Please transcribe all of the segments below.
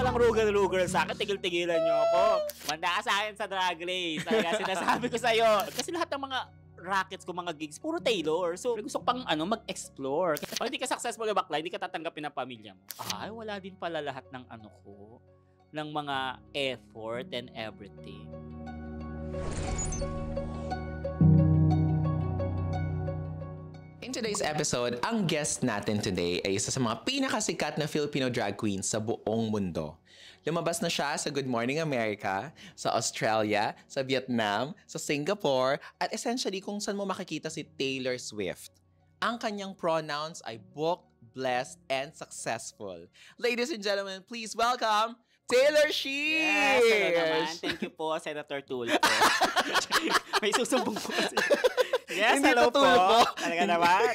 walang rugal-rugal sa akin, tigil-tigilan niyo ako. Manda ka sa akin sa Drag Race. Talaga sinasabi ko sa'yo. Kasi lahat ng mga rackets ko, mga gigs, puro Taylor. So, gusto ko pang mag-explore. Pag hindi ka successful na bakla, hindi ka tatanggapin ng pamilya mo. Ay, wala din pala lahat ng ko, ng mga effort and everything. In today's episode, ang guest natin today ay isa sa mga pinakasikat na Filipino drag queens sa buong mundo. Lumabas na siya sa Good Morning America, sa Australia, sa Vietnam, sa Singapore, at essentially kung saan mo makikita si Taylor Swift. Ang kanyang pronouns ay booked, blessed, and successful. Ladies and gentlemen, please welcome Taylor Shears! Yes, hello naman. Thank you po, Senator Tulfo. May susumbong po kasi. Yes, Hindi hello po. Tulfo. Talaga naman.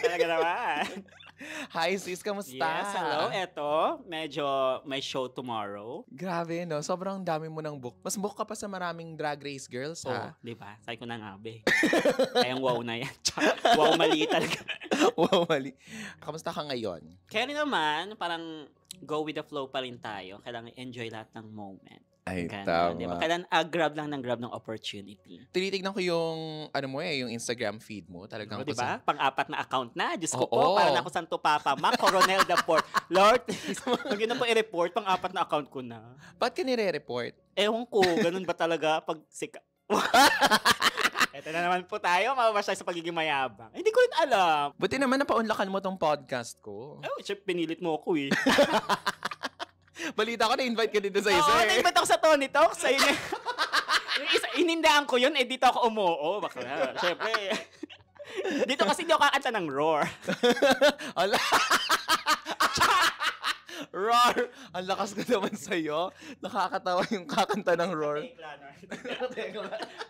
Hi sis, kamusta? Yes, hello. Eto, medyo may show tomorrow. Grabe, no? Sobrang dami mo ng book. Mas book ka pa sa maraming Drag Race girls, ha? Di ba? Sabi ko na nga, be. Kayang wow na yan. Wow, mali talaga. Wow, mali. Kamusta ka ngayon? Kaya rin naman, parang go with the flow pa rin tayo. Kailangan enjoy lahat ng moment. Ay, Ganun, tama. diba? Kailangan grab ng opportunity. Tinitignan ko yung, yung Instagram feed mo. Talagang Diba? Pang-apat na account na. Diyos ko Oo. po, parang ako Santo Papa. Ma, Coronel the Port. Lord, pag yun na po i-report, pang-apat na account ko na. Ba't ka nire-report? Ewan ko, ganun ba talaga pag sika... Ito na naman po tayo, mababas tayo sa pagiging mayabang. Hindi ko rin alam. Buti naman napaunlakan mo tong podcast ko. Siyempre, pinilit mo ako eh. Balita ko na-invite ka dito sa isa. Oo, na-invite ako sa Tony Talk. Sa inyo. Yung isa, inindaan ko yun, dito ako umuo. Bakla. Siyempre. Dito kasi hindi ako kakanta ng roar. Ala. Roar! Ang lakas ko naman sa'yo. Nakakatawa yung kakanta ng roar.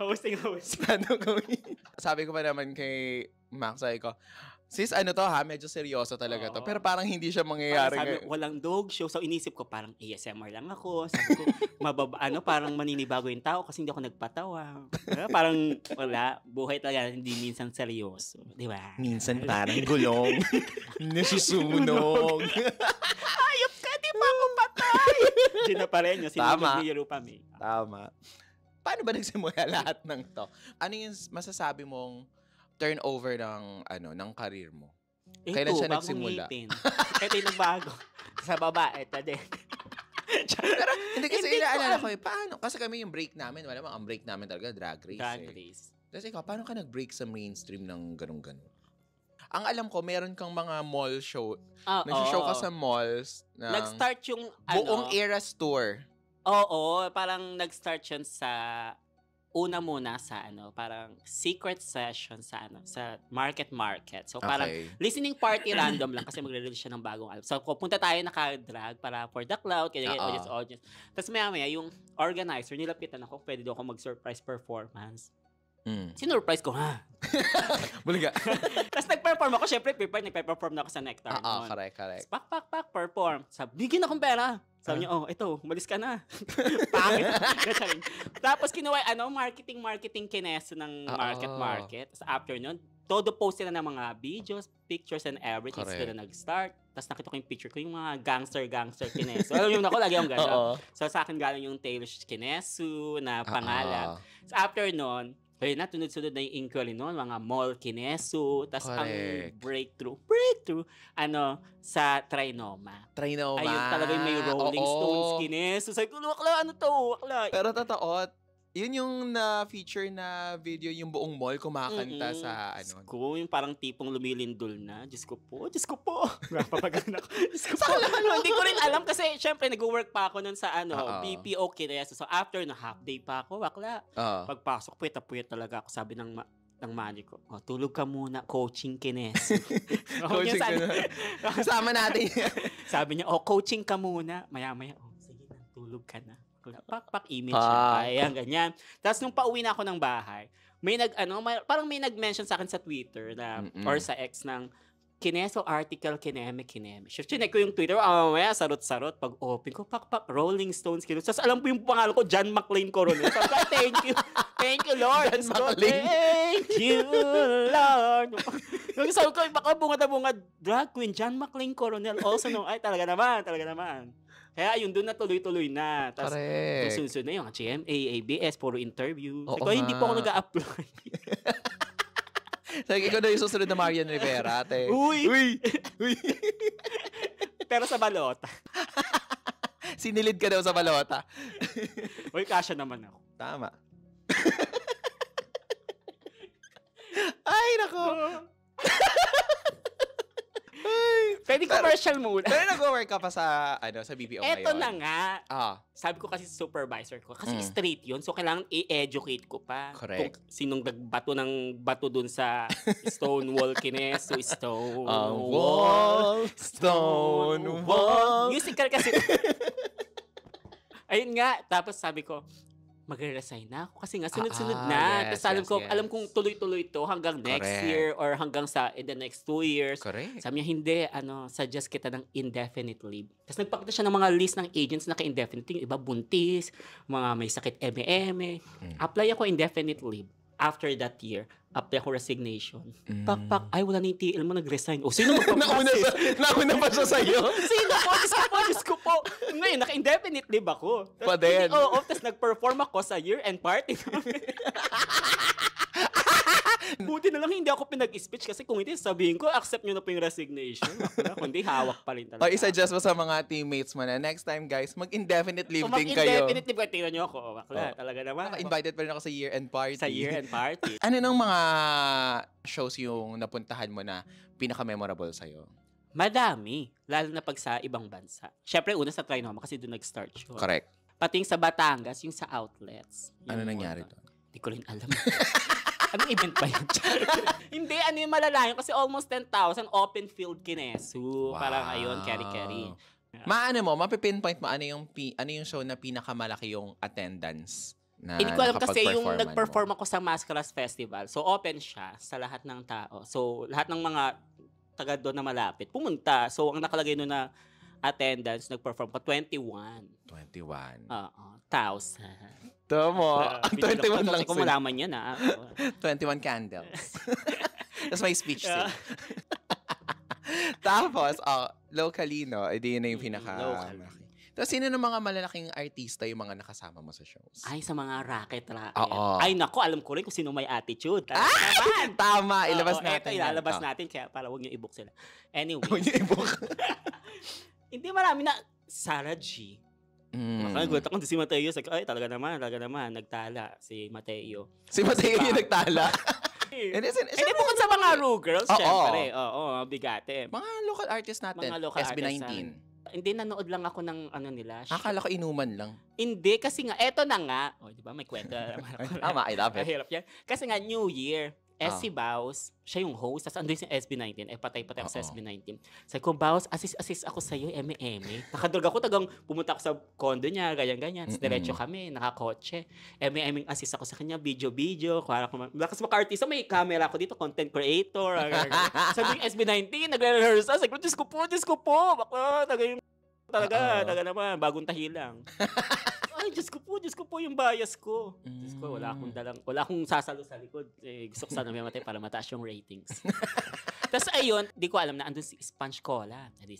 Hosting. Sabi ko pa naman kay Max, sabi ko, sis, ano to ha? Medyo seryoso talaga to. Pero parang hindi siya mangyayari. Sabi, walang dog show. So, inisip ko parang ASMR lang ako. Sabi ko, parang maninibago yung tao kasi hindi ako nagpatawa. Parang, wala. Buhay talaga, hindi minsan seryoso. Di ba? Minsan parang gulong. Nasusunog. Ayop ka, di ba ako patay? Di na pa rin yun. Tama. Sinunod ni Tama. Paano ba nagsimula lahat ng to? Ano yung masasabi mong turnover ng career mo? Kailan siya nagsimula? Ito yung nagbago. Sa baba, ito din. Pero hindi kasi inaalala ko paano? Kasi kami yung break namin, wala ang break namin talaga, Drag Race. Drag Race. Tapos ikaw, paano ka nag-break sa mainstream ng ganun-ganun? Ang alam ko, meron kang mga mall show. Nag-show ka sa malls. Nag-start yung buong Eras Tour. Oo, parang nag-start yun sa una muna sa parang secret session sa sa market. So parang listening party random lang kasi magre-release siya ng bagong album. So pupunta tayo naka-drag para for the cloud, kaya audience. Tapos maya yung organizer nilapitan ako, pwede daw ako mag-surprise performance. Sinurprise ko, ha? Bulaga. Tapos nag-perform ako, syempre prepared, nag-perform na ako sa Nectar. Correct. Pak, perform. Sabi, bigyan akong pera. Sabi niya, ito, umalis ka na. Pangit. Tapos kinuha, marketing kineso ng market. Tapos after nun, todo post sila ng mga videos, pictures, and everything. Sila na nag-start. Tapos nakita ko yung picture ko, yung mga gangster kineso. Alam mo, lagi akong gano'n. So sa akin galing yung Taylor Kinesu na pangalan. So after nun, tunod-sunod na yung inquiry noon, mga mall kineso, tas ang breakthrough, sa Trinoma. Ayun talaga yung may Rolling Stones kineso. Sabi ko, wakla, ano to? Wakla. Pero totoo, yun yung na-feature na video, yung buong mall kumakanta sa Ko, yung parang tipong lumilindol na. Diyos ko po. Napapagalan ako. Hindi ko rin alam kasi syempre nag-work pa ako nun sa BPO kineso. So after na half day pa ako, wakla. Pagpasok, puyat talaga ako. Sabi ng manager ko, tulog ka muna, coaching kineso. Coaching kineso. Kasama natin yan. Sabi niya, coaching ka muna. Maya-maya, sige na, tulog ka na. Pak image siya. Ayan, ganyan. Tapos nung pauwi na ako ng bahay, parang may nag-mention sa akin sa Twitter na, or sa X ng Kineso article, kineme. Chinek ko yung Twitter, mamaya, sarot-sarot. Pag open ko, pak, Rolling Stones, Kineso. Tapos alam po yung pangalan ko, John McClane Coronel. So, thank you, Lord. John McClane. Thank you, Lord. Yung sabi ko, baka bungad drag queen, John McClane Coronel. Also, talaga naman. Kaya ayun, doon na tuloy-tuloy na. Tapos, Correct. sunod na yung GMA, ABS, puro interview. Oo Sabi ko, "Ay, hindi po ako nga. nag-a-apply." Sabi ko na yung susunod na Marian Rivera, ate. Uy! Uy! Pero sa balota. Sinilid ka daw sa balota. Uy, kasya naman ako. Tama. Ay, nako. Pwede commercial muna. Pero nag-work ka pa sa, sa BPO ngayon. Eto na nga. Ah, Sabi ko kasi sa supervisor ko, kasi Mm. straight yun, so kailangan i-educate ko pa. Correct. Kung sinong nagbato ng bato dun sa Stonewall Kines, so Stonewall. Musical kasi. Ayun nga, tapos sabi ko, magre-resign na ako kasi nga sunod-sunod na. Yes, Tapos yes. alam kong tuloy-tuloy to hanggang next Correct. year or hanggang sa in the next 2 years. Correct. Sabi niya, hindi, suggest kita ng indefinite leave. Tapos nagpakita siya ng mga list ng agents na ka-indefinite. Yung iba buntis, mga may sakit eme-eme. Apply ako indefinite leave. After that year, apply ako resignation. Pak, ay wala na yung TL mo, nag-resign. O, sino magpapasis? Nauna pa siya sa'yo. Sino po? Diyos ko po. Ngayon, naka-indefinite leave ako. Pa din. Oo, tapos nag-perform ako sa year-end party namin. Buti na lang hindi ako pinag-speech kasi kung hindi, sabihin ko, accept nyo na po yung resignation. Kung hindi, hawak pa rin talaga. O, i-suggest mo sa mga teammates mo na next time, guys, mag-indefinite leave Kung din kayo. mag-indefinite leave, tingnan nyo ako. Bakla, talaga naman. Invited pa rin ako sa year-end party. Sa year-end party. Ano nang mga shows yung napuntahan mo na pinaka-memorable sa'yo? Madami. Lalo na pag sa ibang bansa. Siyempre, una sa Trinoma kasi doon nag-start yun. Correct. Pati yung sa Batangas, yung sa outlets. Ano Yung nangyari doon? Hindi ko rin alam. Anong event ba yun? Hindi, yung malalayo. Kasi almost 10,000 open field kinesu. Parang ayun, carry-carry. Mapipinpoint mo, ano yung show na pinakamalaki yung attendance na Hindi ko alam kasi yung nakapag-performan nag-perform mo? ako sa Mascaras Festival. So, open siya sa lahat ng tao. So, lahat ng mga taga doon na malapit, pumunta. So, ang nakalagay doon na attendance, nag-perform ko 21. 21. Oo, 1,000. Tama. Ang 21 lang Kung malaman niya na. 21 candles. Tapos may speech scene. Tapos, locally, no? Edi yun na yung pinaka... Locally. Tapos, sino ng mga malalaking artista yung mga nakasama mo sa shows? Ay, sa mga racket. Oo. Ay, nako, alam ko rin kung sino may attitude. Tama! Ilabas Oo, natin. Ito, ilalabas natin kaya para huwag niyo i-book sila. Anyway. Huwag niyo i-book. Hindi marami na. Sarah G. Nagulat ako si Mateo. Sabi ko, ay, talaga naman, nagtala si Mateo. Si Mateo yung nagtala. Hindi bukod sa mga Rue Girls, syempre. Oo, bigate. Mga local artists natin. Mga local SB19. artists. Hindi, nanood lang ako ng nila. Akala ko inuman lang. Hindi, kasi nga, eto na nga. O, di ba, may kwento. Tama, I love it. Mahirap yan. Kasi nga, New Year, SC Baus, siya yung host, tapos andun yung SB19, patay-patay ako sa SB19. Sabi ko, Baus, assist ako sa'yo, eme-eme. Nakadrog ako, tagang pumunta ako sa condo niya, ganyan-ganyan. Tapos diretso kami, nakakotse. Eme-eme assist ako sa kanya, video-video. Kasi maka-artista, may camera ako dito, content creator. Sabi yung SB19, nagre-rehearsal. Sabi ko, Diyos ko po. Baka, talaga naman, bagong tahi lang. Ay, Diyos ko po yung bias ko. Diyos ko, wala akong sasalo sa likod. Gusto ko sana may matay para mataas yung ratings. Tapos ayun, di ko alam na andun si Sponge Cola. Si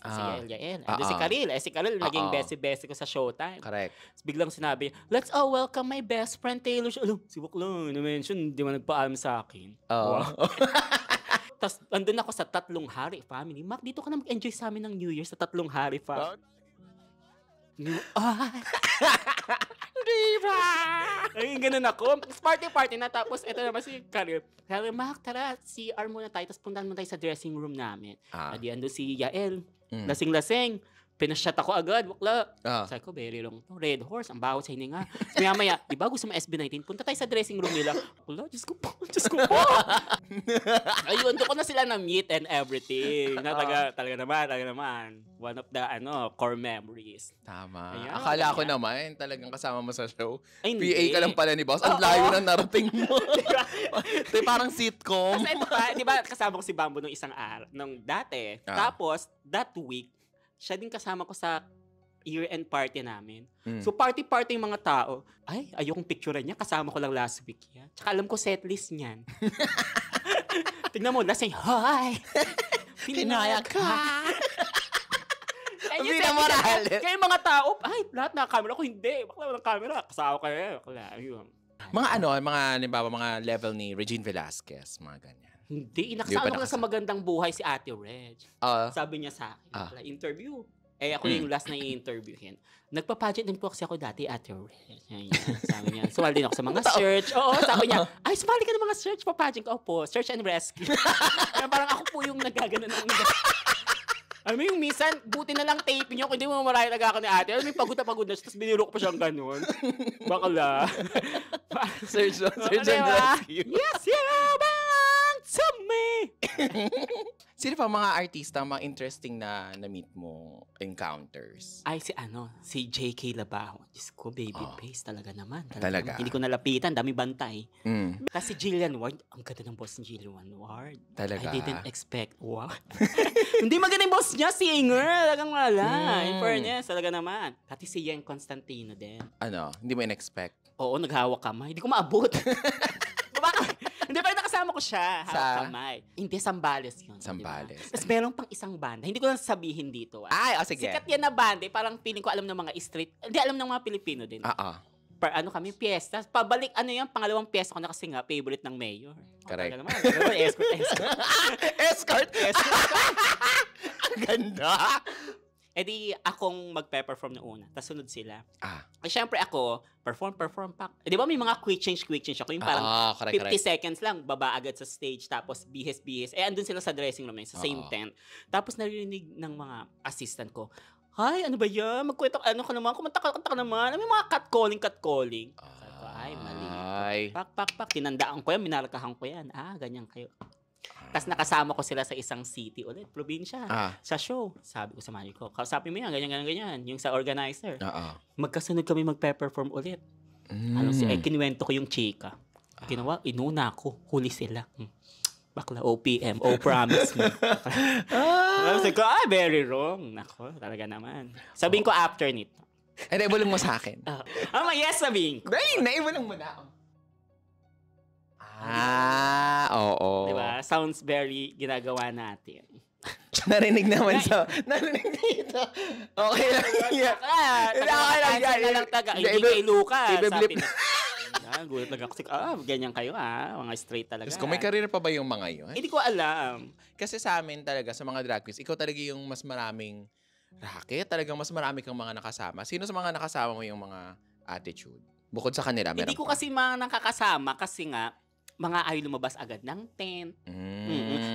Yael. Andun si Karil. Si Karil, naging best ko sa Showtime. Correct. Tapos biglang sinabi, let's all welcome my best friend Taylor. Alam, si Waklong, na-mention, di man nagpaalam sa akin. Wow. Tapos andun ako sa Tatlong Hari family. Mac, dito ka na mag-enjoy sa amin ng New Year sa Tatlong Hari family. Diba? Ay, ganun ako. Party na. Tapos, ito naman si Karil. Sabi, Mac, tara, CR muna tayo. Tapos, puntahan mo tayo sa dressing room namin. Adi, ando si Yael. Lasing-lasing. Pinashot ako agad, bakla. Sabi ko, very long to. Red Horse, ang bawat sa hininga. Maya-maya, di ba gusto mo SB19? Punta tayo sa dressing room nila. Wala, Diyos ko po. Ayun, doon ko na sila na-meet and everything. Talaga naman. One of the core memories. Tama. Ayan, Akala ko naman, talagang kasama mo sa show. Ay, PA ka lang pala ni Boss. Ang layo ng narating mo. Ito parang sitcom. Kasi ito pa, di ba kasama ko si Bambo nung isang araw, nung dati. Tapos, that week, siya din kasama ko sa year-end party namin. So, party yung mga tao. Ay, ayokong picturean niya. Kasama ko lang last week yan. Tsaka alam ko setlist niyan. Tignan mo, lasing, hi! Pinaya ka! Vina Morales. Kaya yung mga tao, ay, lahat na camera ko, hindi. Bakla walang camera. Kasama kayo. Bakla, yun. Mga level ni Regine Velasquez, mga ganyan. Hindi, nakasama ko sa Magandang Buhay si Ate Reg. Sabi niya sa akin, bakla, interview. Ako yung last na i-interviewin. Nagpa-pageant din po kasi ako dati, Ate Reg. Sabi niya, sumali din ako sa mga search. Oo, sabi niya, ay, sumali ka ng mga search, pa-pageant ka po. Search and rescue. Kaya parang ako po yung nagagano ng alam mo yung minsan, buti na lang tape niyo kung hindi mo maraya talaga ako ni ate. Alam mo yung pagod na pagod na siya, tapos biniro ko pa siyang ganun. Bakala. Search and rescue. Yes, you're back to me. Sino pa mga artista, mga interesting na na-meet mo encounters? Ay, si J.K. Labajo. Diyos ko, baby face talaga naman. Talaga? Hindi ko nalapitan, dami bantay. Kasi Jillian Ward, ang ganda ng boss ni Jillian Ward. Talaga? I didn't expect. Wow. Hindi maganda yung boss niya, singer. Talagang wala. In fairness, talaga naman. Pati si Yen Constantino din. Hindi mo in-expect? Oo, naghawak kamay. Hindi ko maabot. Hindi, pero nakasama ko siya. Hawak kamay. Hindi, Sambales yun. Sambales. Diba? Tapos meron pang isang banda. Hindi ko lang sabihin dito. Ay, sige. Sikat yan na banda. Parang feeling ko alam ng mga street. Hindi, alam ng mga Pilipino din. Kami, piyesta. Pabalik, pangalawang piyesta ko na kasi nga, favorite ng mayor. Correct. Escort. Ang ganda. Di akong magpe-perform na una. Tapos sunod sila. Siyempre ako, perform pa. Di ba may mga quick change ako. Yung parang 50 seconds lang, baba agad sa stage. Tapos bihis. Andun sila sa dressing room sa same tent. Tapos narinig ng mga assistant ko, "Hi, ano ba yan? Magkwento ka naman. Kumanta ka naman." May mga catcalling. Sabi ko, ay, mali. Pak. Tinandaan ko yan, minarakahan ko yan. Ganyan kayo. Tapos nakasama ko sila sa isang city ulit, probinsya, sa show. Sabi ko sa manager ko, kausapin mo yan, ganyan. Yung sa organizer. Magkasunod kami magpe-perform ulit. Kinuwento ko yung chika. Ginawa, inuna ako, huli sila. Bakla, OPM, promise mo. Sabi ko, very wrong. Nako, talaga naman. Sabihin ko after nito. Ibulong mo sa akin. Yes, sabihin ko. Naibulong mo na. Oo. Diba? Sounds very ginagawa natin. Narinig dito. Okay lang yan. Okay lang taga. Hindi kay Luca. Sabi na. Gulat lang ako. Ganyan kayo mga straight talaga. Kung may career pa ba yung mga yun? Hindi ko alam. Kasi sa amin talaga, sa mga drag queens, ikaw talaga yung mas maraming racket. Talagang mas marami kang mga nakasama. Sino sa mga nakasama mo yung mga attitude? Bukod sa kanila, meron Hindi ko kasi mga nakakasama kasi nga, mga ayaw lumabas agad ng tent.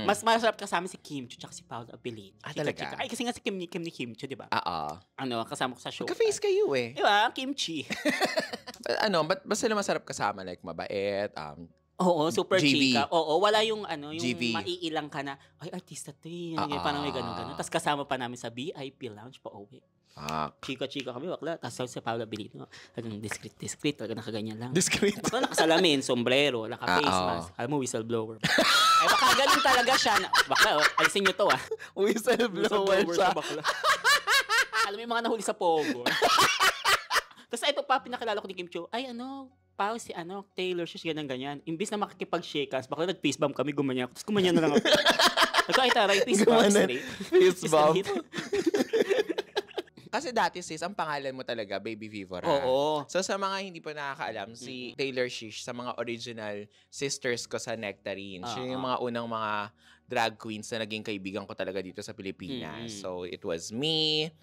Mas masarap kasama si Kim Chu tsaka si Paolo Abilino. Talaga? Ay, kasi nga si Kim ni Kim Chu, di ba? Kasama ko sa show. Magka-face kayo eh. Di ba? Kimchi. Ba't sila masarap kasama? Like, mabait, Oo, super GV. chika. Oo, wala yung yung GV. maiilang ka na, ay, artista to eh. Parang may ganun. Tapos kasama pa namin sa VIP lounge pa uwi. Chika-chika kami, bakla. Tapos si Paolo Abilino, talagang discreet, talagang nakaganyan lang. Discreet. Bakla nakasalamin, sombrero, naka-face mask. Alam mo, whistleblower. Ay, baka ganun talaga siya. Bakla, alisin nyo to Whistleblower siya. Bakla. Alam mo yung mga nahuli sa Pogo. Tapos ito pa, pinakilala ko ni Kim Chu, Pao si Taylor Swift, ganyan. Imbis na makikipag-shake hands, bakla nag-face bump kami, gumanyan. Tapos gumanyan na lang ako. Ay, taray, face bump straight. Face bump. Kasi dati sis, ang pangalan mo talaga, Baby Vivora. Oo. So sa mga hindi pa nakakaalam, si Taylor Swift sa mga original sisters ko sa Nectarine. Siya yung mga unang mga drag queens na naging kaibigan ko talaga dito sa Pilipinas. So it was me,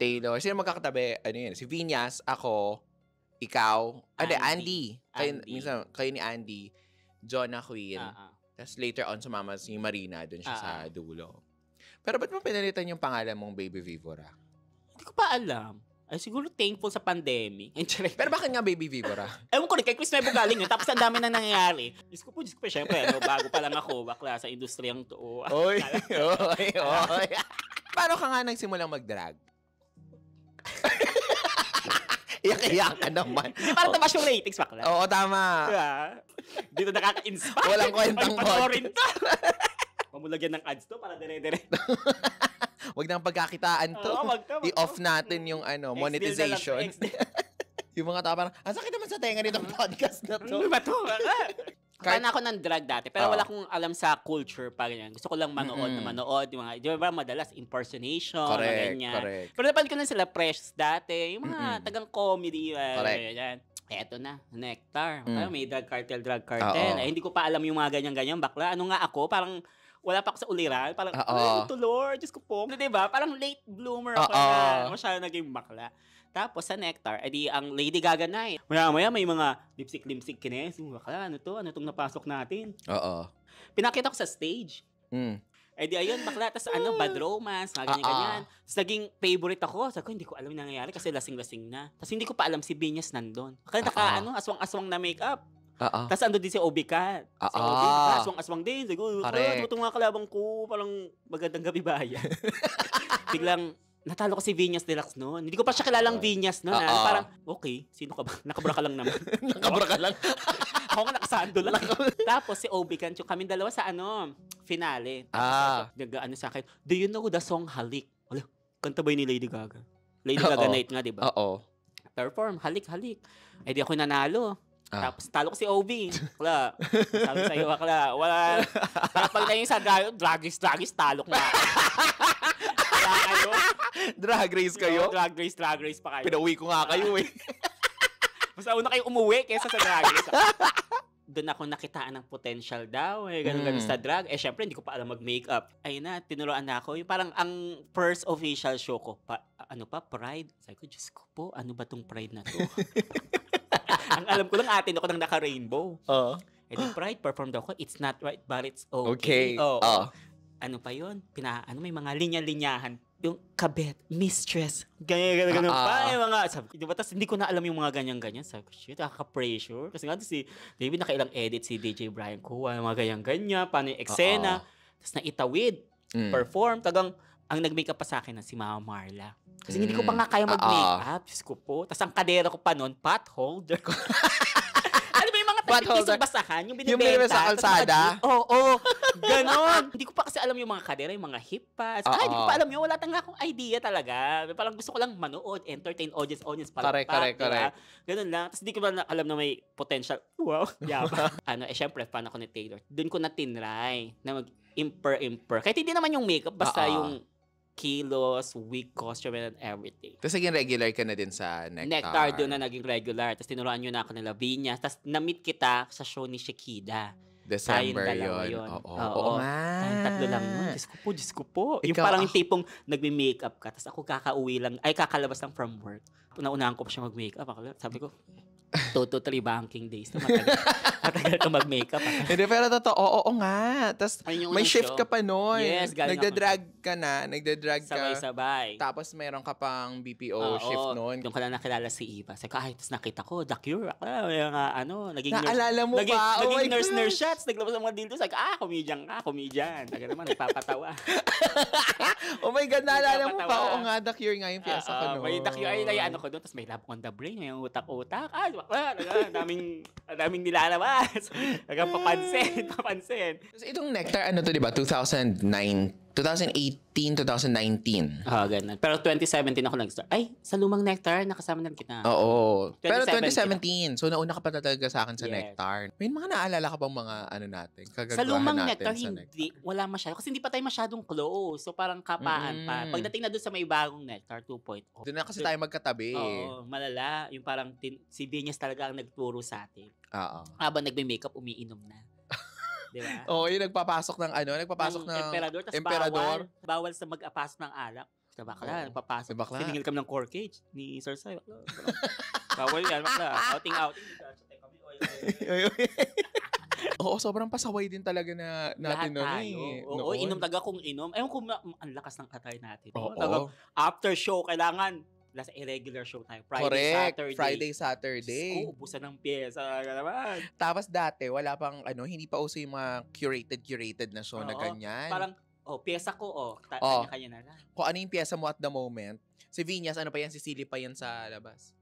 Taylor. Sino magkakatabi? Si Vinyas, ako, ikaw, Andy. Kayo ni Andy, Jonah Queen. Tapos later on, sumama si Marina, dun siya sa dulo. Pero ba't mo pinalitan yung pangalan mong Baby Vivora? Hindi ko pa alam. Ay, siguro thankful sa pandemic. Pero bakit nga Baby Vivora? Ewan ko rin, kay Chris Nuevo galing yun. Tapos ang dami nang nangyayari. Diyos ko po, syempre, bago pa lang ako, bakla sa industriyang to. Oy. Paano ka nga nagsimulang mag-drag? Iyak-iyak ka naman. Hindi, parang tamas yung ratings, bakla. Oo, tama. Dito nakaka-inspire. Walang kwentang podcast. Mamulagyan ng ads to para dire-dire. Wag nang pagkakitaan to. I-off natin yung monetization. Yung mga tao parang, ang sakit naman sa tenga nitong podcast na to. Ano ba to? Fan ako ng drag dati, pero Oo. wala akong alam sa culture pa ganyan. Gusto ko lang manood na manood, yung mga, di ba madalas impersonation, mga ganyan. Correct. Pero napanood ko na sila Precious dati, yung mga tagang comedy, Correct. ganyan. Eto na, Nectar. May drag cartel. Oo. Hindi ko pa alam yung mga ganyan-ganyan, bakla. Ano nga ako, parang wala pa ako sa uliran. Parang, Oo. ito Lord, Diyos ko po. Diba? Parang late bloomer ako Oo. na masyado naging bakla. Tapos sa Nectar, edi ang Lady Gaga night. Maya-maya may mga lipstick kines. Bakla, ano tong napasok natin? Oo. Pinakita ko sa stage. Edi ayun, bakla. Tapos bad romance, mga ganyan-ganyan. Tapos naging favorite ako. Sabi ko, hindi ko alam yung nangyayari kasi lasing-lasing na. Tapos hindi ko pa alam si Vinyas nandun. Kaya aswang-aswang na makeup. Tapos ando din si Obi Cat. Si Obi, aswang-aswang din. Sabi ko, ito nga kalabang ko, parang magandang gabi bayan. Biglang, natalo ko si Vinyas Deluxe noon. Hindi ko pa siya kilalang Vinyas noon. Parang, okay, sino ka ba? Nakabra ka lang naman. Nakabra ka lang? Ako nga nakasando lang. Tapos si Obi Cat, yung kami dalawa sa finale. Tapos nag-ano sa akin, do you know the song Halik? Wala, kanta ba yun ni Lady Gaga? Lady Gaga night nga, di ba? Oo. Perform, halik. Eh di ako nanalo. Tapos talo ko si Obi. Wala. Sabi sa'yo, bakla. Wala. Pag na yung sa dragis, talo ko na. Kaya kayo. Drag race kayo? Drag race pa kayo. Pinauwi ko nga kayo eh. Mas una kayo umuwi kaysa sa drag race. Doon ako nakitaan ng potential daw. Ganun sa drag. Syempre, hindi ko pa alam mag-makeup. Ayun na, tinuruan na ako. Yung parang ang first official show ko, Pride. Sabi ko, Diyos ko po, ano ba tong Pride na to? Ang alam ko lang, atin ako nang naka-rainbow. Di Pride, perform daw ko, it's not right, but it's okay. Ano pa yun? May mga linya-linyahan. Yung kabet, mistress, ganyan pa. Yung mga, sabi ko, diba? Tapos hindi ko na alam yung mga ganyan-ganyan. Sabi ko, shit, nakaka-pressure. Kasi nga si David, nakailang edit si DJ Brian Kuwa, mga ganyan-ganyan, paano yung eksena. Tapos naitawid, perform. Tagang, ang nag-makeup pa sa akin na si Mama Marla. Kasi hindi ko pa nga kaya mag-makeup. Diyos ko po. Tapos ang kadera ko pa noon, pot holder ko. Ano ba yung mga pisong basahan? Yung binibenta. Yung sa kalsada? Oo. Ganon. Hindi ko pa kasi alam yung mga kadera, yung mga hip pads. Hindi ko pa alam yun. Wala tanga akong idea talaga. Parang gusto ko lang manood, entertain audience. Correct. Ganon lang. Tapos hindi ko pa alam na may potential. Wow. Yaba. Syempre, fan ako ni Taylor. Doon ko na tinry na mag-imper. Kahit hindi naman yung makeup, basta yung kilos, wig, costume, and everything. Tapos naging regular ka na din sa Nectar. Nectar, doon na naging regular. Tapos tinuruan nyo na ako ng Lavinia. Tapos na-meet kita sa show ni Shakida. December yun. Oo nga. Tayong tatlo lang nun. Diyos ko po. Yung parang yung tipong nagme-makeup ka. Tapos ako kakalabas lang from work. Naunahan ko pa siya mag-makeup. Sabi ko, 2 to 3 banking days na matagal ka mag-makeup. Hindi, pero totoo, oo nga. Tapos may shift ka pa noon. Yes, nagda-drag ka na. Nagda-drag ka. Sabay-sabay. Tapos meron ka pang BPO shift noon. Doon ka na nakilala si Eva. Sabi ko, tapos nakita ko, The Cure. Naging naalala mo pa? Naging nurse shots. Naglabas ng mga dildo. Sabi ko, comedian. Taga naman, nagpapatawa. Oh my God, naalala mo pa? Oo nga, The Cure nga yung piyesa ko noon. May The Cure, ko doon. Tapos may Love on the Brain, yung utak-utak. Daming nilalabas. Papansin. So, itong Nectar, to, di ba? 2018, 2019. Ganun. Pero 2017 ako nag-start. Ay, sa lumang Nectar, nakasama na kita. Oo. Pero 2017. So, nauna ka pa talaga sa akin sa Yes. Nectar. May mga naalala ka bang mga natin? Sa lumang Nectar, hindi. Wala masyado. Kasi hindi pa tayo masyadong close. So, parang kapaan pa. Pagdating na doon sa may bagong Nectar 2.0. Doon na kasi tayo magkatabi. Oo, malala. Yung parang si Vinyas talaga ang nagturo sa atin. Oo. Habang nagme-makeup, umiinom na. Diba? Oo, yung nagpapasok ng Emperador. Bawal sa mag-apas ng alak. Sa bakla, nagpapasok. Siningil kami ng core cage ni Sir Sai. Bawal yan, bakla. Outing. Oo, sobrang pasaway din talaga na natin noon. Oo, inom talaga kung inom. Ewan kung ang lakas ng atay natin. Oo. After show, kailangan nasa irregular show tayo. Friday, Saturday. Ubusan ng pyesa. Naman. Tapos dati, wala pang, hindi pa uso yung mga curated na show na ganyan. Parang, pyesa ko, kanya-kanya na lang. Kung ano yung pyesa mo at the moment, si Vinyas, si Silly pa yan sa labas.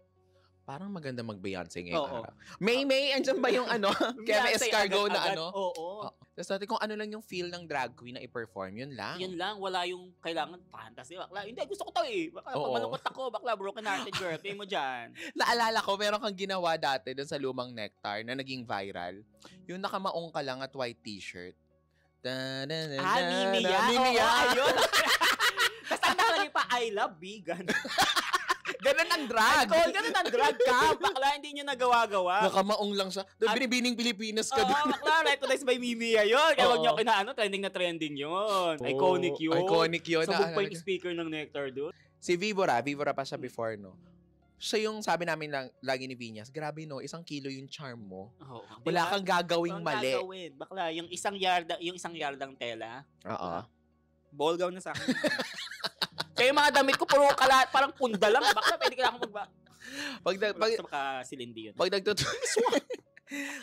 parang maganda mag-Beyonce ngayong Oo. araw. May, andyan ba yung Keme Beyonce Escargot na agad-agad. Oo. Tapos dati kung ano lang yung feel ng drag queen na i-perform, yun lang. Yun lang, wala yung kailangan fantasy. Bakla, hindi, gusto ko to eh. Bakla, Oo. pag malungkot ako, bakla, broken hearted girl. Pay mo dyan. Naalala ko, meron kang ginawa dati dun sa lumang Nectar na naging viral. Yung nakamaong ka lang at white t-shirt. Mimi yan. Mimi Oo, yan. ayun. Tapos ang nakalagay pa, I love vegan. Ganun ang drag. Ganun ang drag ka. Bakla, hindi nyo nagawa-gawa. Nakamaong lang siya. Doon binibining Pilipinas ka Oo, doon. bakla, recognize by Mimi yun. Kaya huwag Oo. nyo kinaano, trending na trending yun. Iconic yun. Iconic yun. Sabog pa yung speaker ng Nectar doon. Si Vivora pa siya before, no? Siya yung sabi namin lang, lagi ni Vinyas, grabe no, 1 kilo yung charm mo. Oo. Wala kang gagawing Ang mali. gagawin. Bakla, yung isang yardang tela, Oo. ball gown na sa akin. Kaya yung mga damit ko, puro parang punda lang. Bakla, pwede ka na akong Pag makasilindi yun.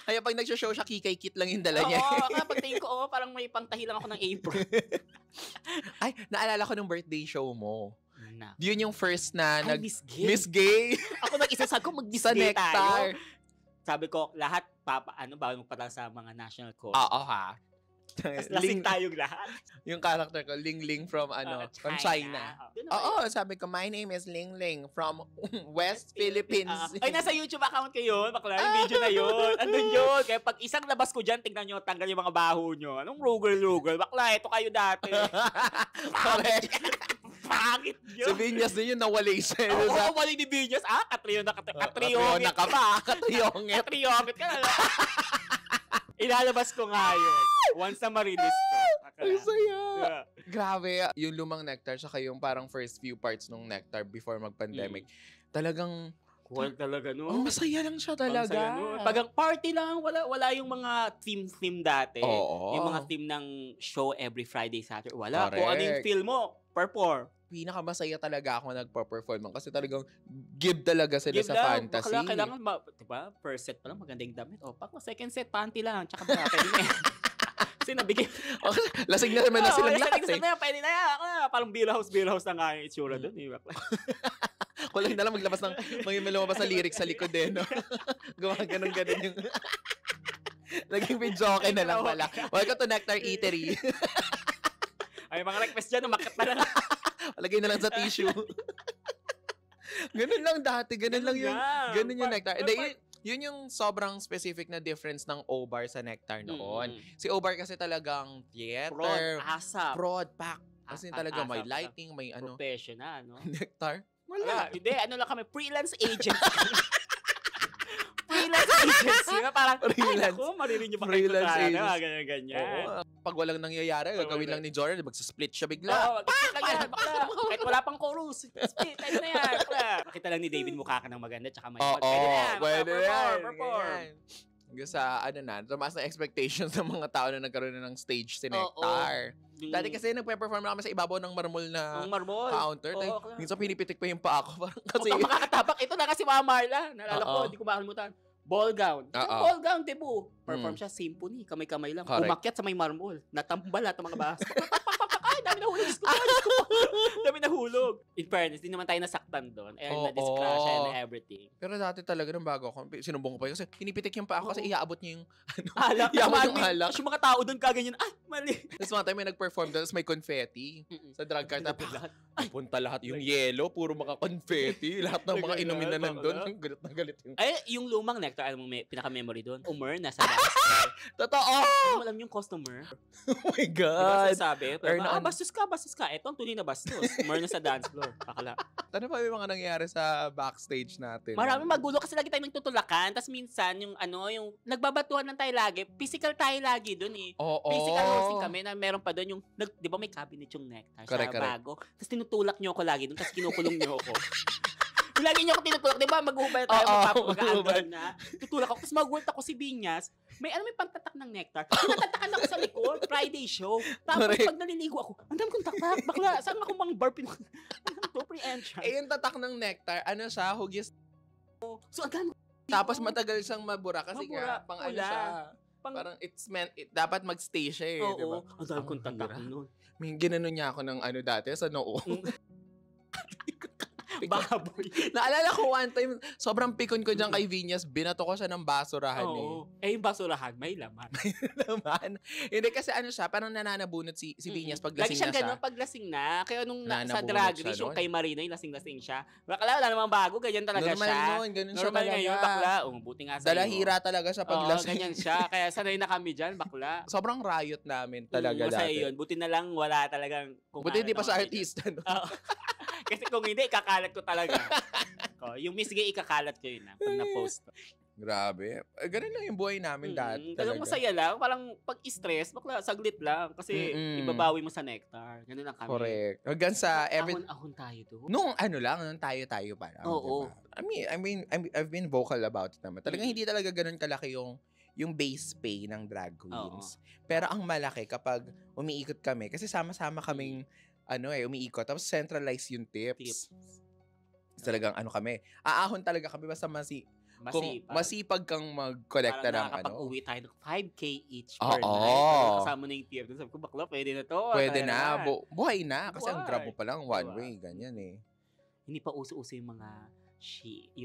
Kaya pag nagsho-show siya, kikay-kit lang yung dala niya. Oo, kaya pag tingin ko, parang may pangtahi lang ako ng apron. Ay, naalala ko nung birthday show mo. Na. Yun yung first na Ay, Miss Gay. Miss Gay. Ako nag-isa sabi ko, mag-Miss Sa Gay Nectar. tayo. Sabi ko, lahat, bawal magpatala sa mga national code. Oo ha. Tapos lasing tayong lahat. Yung character ko, Ling Ling from from China. Oo, sabi ko, my name is Ling Ling from West Philippines. Ay, nasa YouTube account ko yun. Bakla, yung video na yun. Andun yun. Kaya pag isang labas ko dyan, tingnan nyo, tanggal yung mga baho nyo. Anong rugel-rugel? Bakla, ito kayo dati. Correct. Pangit Si yun. Vinyas din yun, nawali siya. Oo, mali ni Vinyas. Katriona ka pa. Katriyongit. Katriyongit ka na. Ilalabas ko nga yun. Once na ma-release ko. Ang saya. Yeah. Grabe, yung lumang Nectar, saka yung parang first few parts nung Nectar before mag-pandemic. Talagang, Cool talaga, no? masaya lang siya talaga. Ang saya, no? Pag ang party lang, wala yung mga theme dati. Oo. Yung mga theme ng show every Friday, Saturday. Wala. Correct. Kung ano yung feel mo, perform. Pinakamasaya talaga ako nagpa-perform kasi talagang give talaga sila Give sa lang. fantasy. Bakla, kailangan, diba? First set pa lang, magandang damit. O, pag second set, panty lang. Tsaka ba, pwede na yan. Kasi nabigay. Lasing na naman na silang lahat eh. Pwede na yan. Parang beer house na nga yung itsura doon. Kulang na lang maglabas ng may lumabas na lyrics sa likod eh, no? Gawa ganun yung... Naging videoke na lang pala. Welcome to Nectar Eatery. Ay, mga request dyan, umakit na lang. Lagay na lang sa tissue. Ganun lang dati. Ganun lang yung... Ganun yung Nectar. Yun yung sobrang specific na difference ng O-Bar sa Nectar noon. Si O-Bar kasi talagang theater, prod, pack. Kasi talaga may lighting, may ano. Professional, no? Nectar? Wala. Hindi, ano lang kami, freelance agent. Freelance agency. Parang, ay naku, maririn nyo ba kayo Freelance na, agency. ganyan-ganyan. Oo. Pag walang nangyayari, gagawin lang ni Jordan, magsasplit siya bigla. Oo, mag-split lang yan, bakla. Kahit wala pang chorus, split, ayun na yan, bakla. Nakita lang ni David mukha ka ng maganda, tsaka may pwede na yan, pwede yan. perform. Hanggang sa, tumaas na expectations ng mga tao na nagkaroon na ng stage si Nectar. Dati kasi nagpe-perform na kami sa ibabaw ng marmol na counter. Minsan pinipitik pa yung paa ko. Kasi huwag kang makakatapak. Ito na kasi Mama Marla. Nalala ko, hindi ko makalimutan. Ball gown. Ball gown, debut. Perform siya, symphony. Kamay-kamay lang. Correct. Umakyat sa may marmol. Natambal lahat ng mga bahas. Ay, dami nahulog. Dami nahulog. In fairness, di naman tayo nasaktan doon. Na-discrash and everything. Pero dati talaga nung bago ako, sinumbong ko pa yun kasi pinipitik yung paa ko kasi iaabot niya yung alak. iaabot yung alak. Tapos yung mga tao doon kaganyan, ay, mali. Tapos mga time may nag-perform doon, tapos may confetti sa drug cart. Punta lahat yung yellow, puro mga confetti. Lahat ng mga inumin na nandun. Galit na galit yung... Ay, yung lumang Nectar, alam mo, may pinaka-memory doon. Umer, nasa dance floor. Totoo! Hindi mo alam yung customer. Oh my Diba God! sabi? Bastos ka. Ito ang tunay na bastos. Umer na sa dance floor. Pakala. Ano pa yung mga nangyayari sa backstage natin? Marami magulo kasi lagi tayo nagtutulakan. Tapos minsan, yung nagbabatuhan lang tayo lagi. Physical tayo lagi doon eh. Oo. Physical hosting kami na meron pa doon yung, di ba may cabinet yung Nectar? Correct. Bago. Tapos tinutulak nyo ako lagi doon. Tapos kinukulong nyo ako. Lagi niyo ako tinutulak. Di ba mag-uhubay tayo, mag-aandar na. Tutulak ako. Tapos mag-work ako si Binyas. May pagtatak ng Nectar. Tinatatakan ako sa likod. Friday show. Tapos pag naliligo ako, ang dami kong taktak. Bakla, saan ako mang bar pre-entrance? Yung tatak ng Nectar, siya, hugis. So, ang dami. Tapos matagal siyang mabura kasi nga, pang siya. Parang dapat mag-stay siya eh. Oo. Diba? Ang dami kong tatak nun. May ginanon niya ako ng dati sa noo. Baboy. Naalala ko one time, sobrang pikon ko dyan kay Vinyas, binato ko siya ng basurahan Oo. Eh, yung basurahan, may laman. naman. Hindi kasi ano siya, parang nananabunot si Vinyas pag Lagi lasing siyang na siya. ganun pag lasing na. Kaya nung sa Nananabunot drag siya race, yung nun. kay Marina, yung lasing-lasing siya. Bakla, wala namang bago. Ganyan talaga Normal siya. nun, ganun siya Normal talaga. ngayon, bakla. Buti nga sa'yo. Dalahira talaga siya pag Oo, lasing. ganyan siya. Kaya sanay na kami dyan, bakla. Sobrang riot namin talaga Masaya dati. yun. Buti na lang wala talagang Buti hindi pa sa siya artista. No? Oo. Kasi kung hindi, ikakalat ko talaga. Yung Miss Gay, ikakalat ko yun pag na-post ko. Grabe. Ganun lang yung buhay namin dati. Talagang masaya lang. Parang pag-stress, bakla, saglit lang. Kasi ibabawi mo sa nectar. Ganun lang kami. Correct. Hanggang sa Ahon-ahon tayo doon. nung tayo pa lang. Oo. Diba? I've been vocal about it naman. Talagang hindi talaga ganun kalaki yung base pay ng drag queens. Pero ang malaki kapag umiikot kami, kasi sama-sama kaming umiikot. Tapos centralize yung tips. Talagang kami. Aahon talaga kami basta kung masipag kang mag-collecta ng nakakapag-uwi tayo ng 5K each per night. Kasama na yung tier. Sabi ko, bakla, pwede na to. Pwede na. Buhay na. Kasi ang Buhay. grab mo pa lang one way. Ganyan eh. Hindi pa uso-uso yung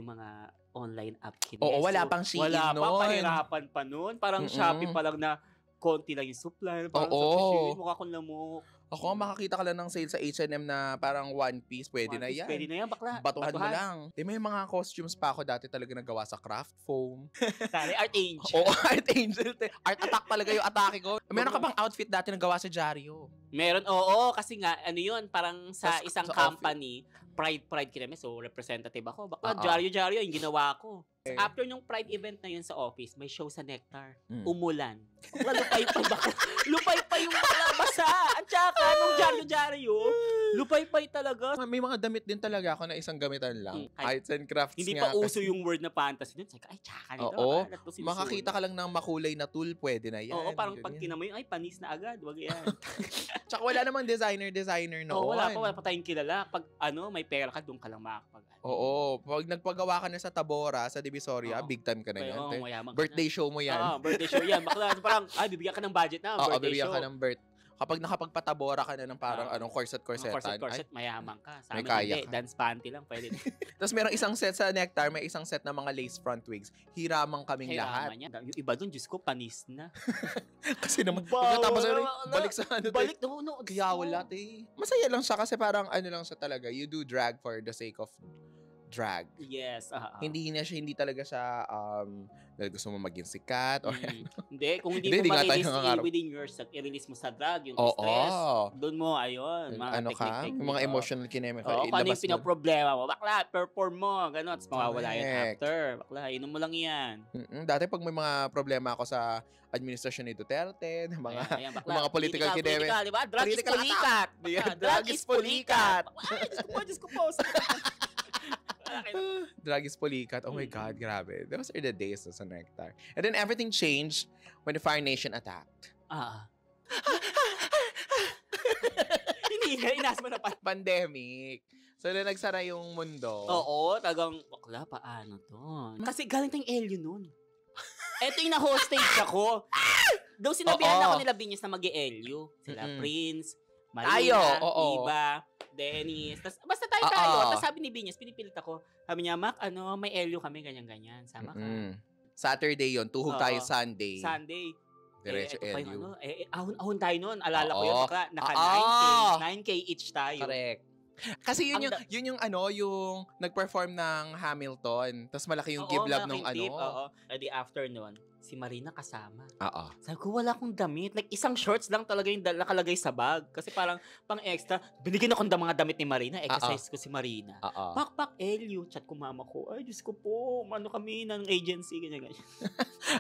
mga online app kines. Oo, wala pang Shein Wala pa, nun. pahirapan pa nun. Parang Shopee pa lang na konti lang yung supply. Parang sa Shein, mukha kong lamok. Ako, makakita ka lang ng sale sa H&M na parang one piece, pwede na yan. Pwede na yan, bakla. Batuhan mo lang. May mga costumes pa ako dati talaga nagawa sa craft foam. Tari, Art Angel. Oo, Art Angel. Art attack talaga yung atake ko. Meron ka bang outfit dati nagawa sa Diaryo? Meron, oo. Kasi nga, yun, parang sa isang sa company, Pride kinami. So, representative ako. Bakla, Diaryo, yung ginawa ko. After nung Pride event na yun sa office, may show sa Nectar. Umulan. Bakla, lupay-pay yung basa. At saka, nung Diaryo, lupay-pay talaga. May mga damit din talaga ako na isang gamitan lang. Arts and crafts hindi nga. pa uso yung word na fantasy dun. Sabi ko, ay, tsaka nito. Oo. Makakita ka lang ng makulay na tool, pwede na yan. Oo, parang pag kinamoy, ay, panis na agad. Wag yan. Tsaka wala namang designer noon. Oo, wala pa tayong kilala. Pag may pera ka, doon ka lang makakapag. Oo, pag nagpagawa ka na sa Tabora, sa Divisoria, big time ka na yan. Birthday show mo yan. Birthday show yan. Bakla, parang, bibigyan ka ng budget na. Oo, bibigyan ka ng kapag nakapagpatabora ka na ng parang corset-corsetan. Corset, mayaman ka. Sa may amin, kaya hindi. ka. Dance panty lang, pwede. Tapos merong isang set sa Nectar, may isang set na mga lace front wigs. Hiramang kaming lahat. Yan. Yung iba doon, Diyos ko, panis na. Kasi naman, pagkatapos balik sa Balik, no. Kaya wala, masaya lang siya kasi parang lang siya talaga. You do drag for the sake of drag. Yes. Hindi talaga siya dahil gusto mo maging sikat or Hindi, kung hindi mo ma-release within yourself, i-release mo sa drag, yung stress, doon mo, ayun, mga technique. Mga emotional kineme. Kung ano yung pinaproblema mo, bakla, perform mo, gano'n, tapos mawawala yan after. Bakla, inom mo lang yan. Dati pag may mga problema ako sa administrasyon ni Duterte, ng mga political kineme. Political, diba? Drag is pulikat. Drag is pulikat. Diyos ko po. Drag is pulikat. Oh my God, grabe. Those are the days sa Nectar. And then everything changed when the Fire Nation attacked. Hindi, inas mo na pa. Pandemic. So, na nagsara yung mundo. Oo, tagang, bakla, paano to? Kasi galing tayong Elio nun. Eto yung na-hostage ako. Doon sinabihan ako nila Vinyas na mag-Elio. Sila Prince, Marina, Iba, Dennis. Basta tayo. Tapos sabi ni Vinyas, pinipilit ako. Sabi niya, Mac, may Elio kami, ganyan-ganyan. Sama ka. Saturday yon, tuhog tayo Sunday. Diretso Elio. Elio. Ahon tayo nun. Alala ko yun. Baka naka 9K each tayo. Correct. Kasi yun yung nag-perform ng Hamilton. Tapos malaki yung give love nung Di after nun, si Marina kasama. Sabi ko, wala akong damit. Like, isang shorts lang talaga yung nakalagay sa bag. Kasi parang pang extra. Binigyan ako ng mga damit ni Marina. Exercise ko si Marina. Pak, Elio. Chat ko mama ko. Ay, Diyos ko po. Ano kami ng agency. Ganyan.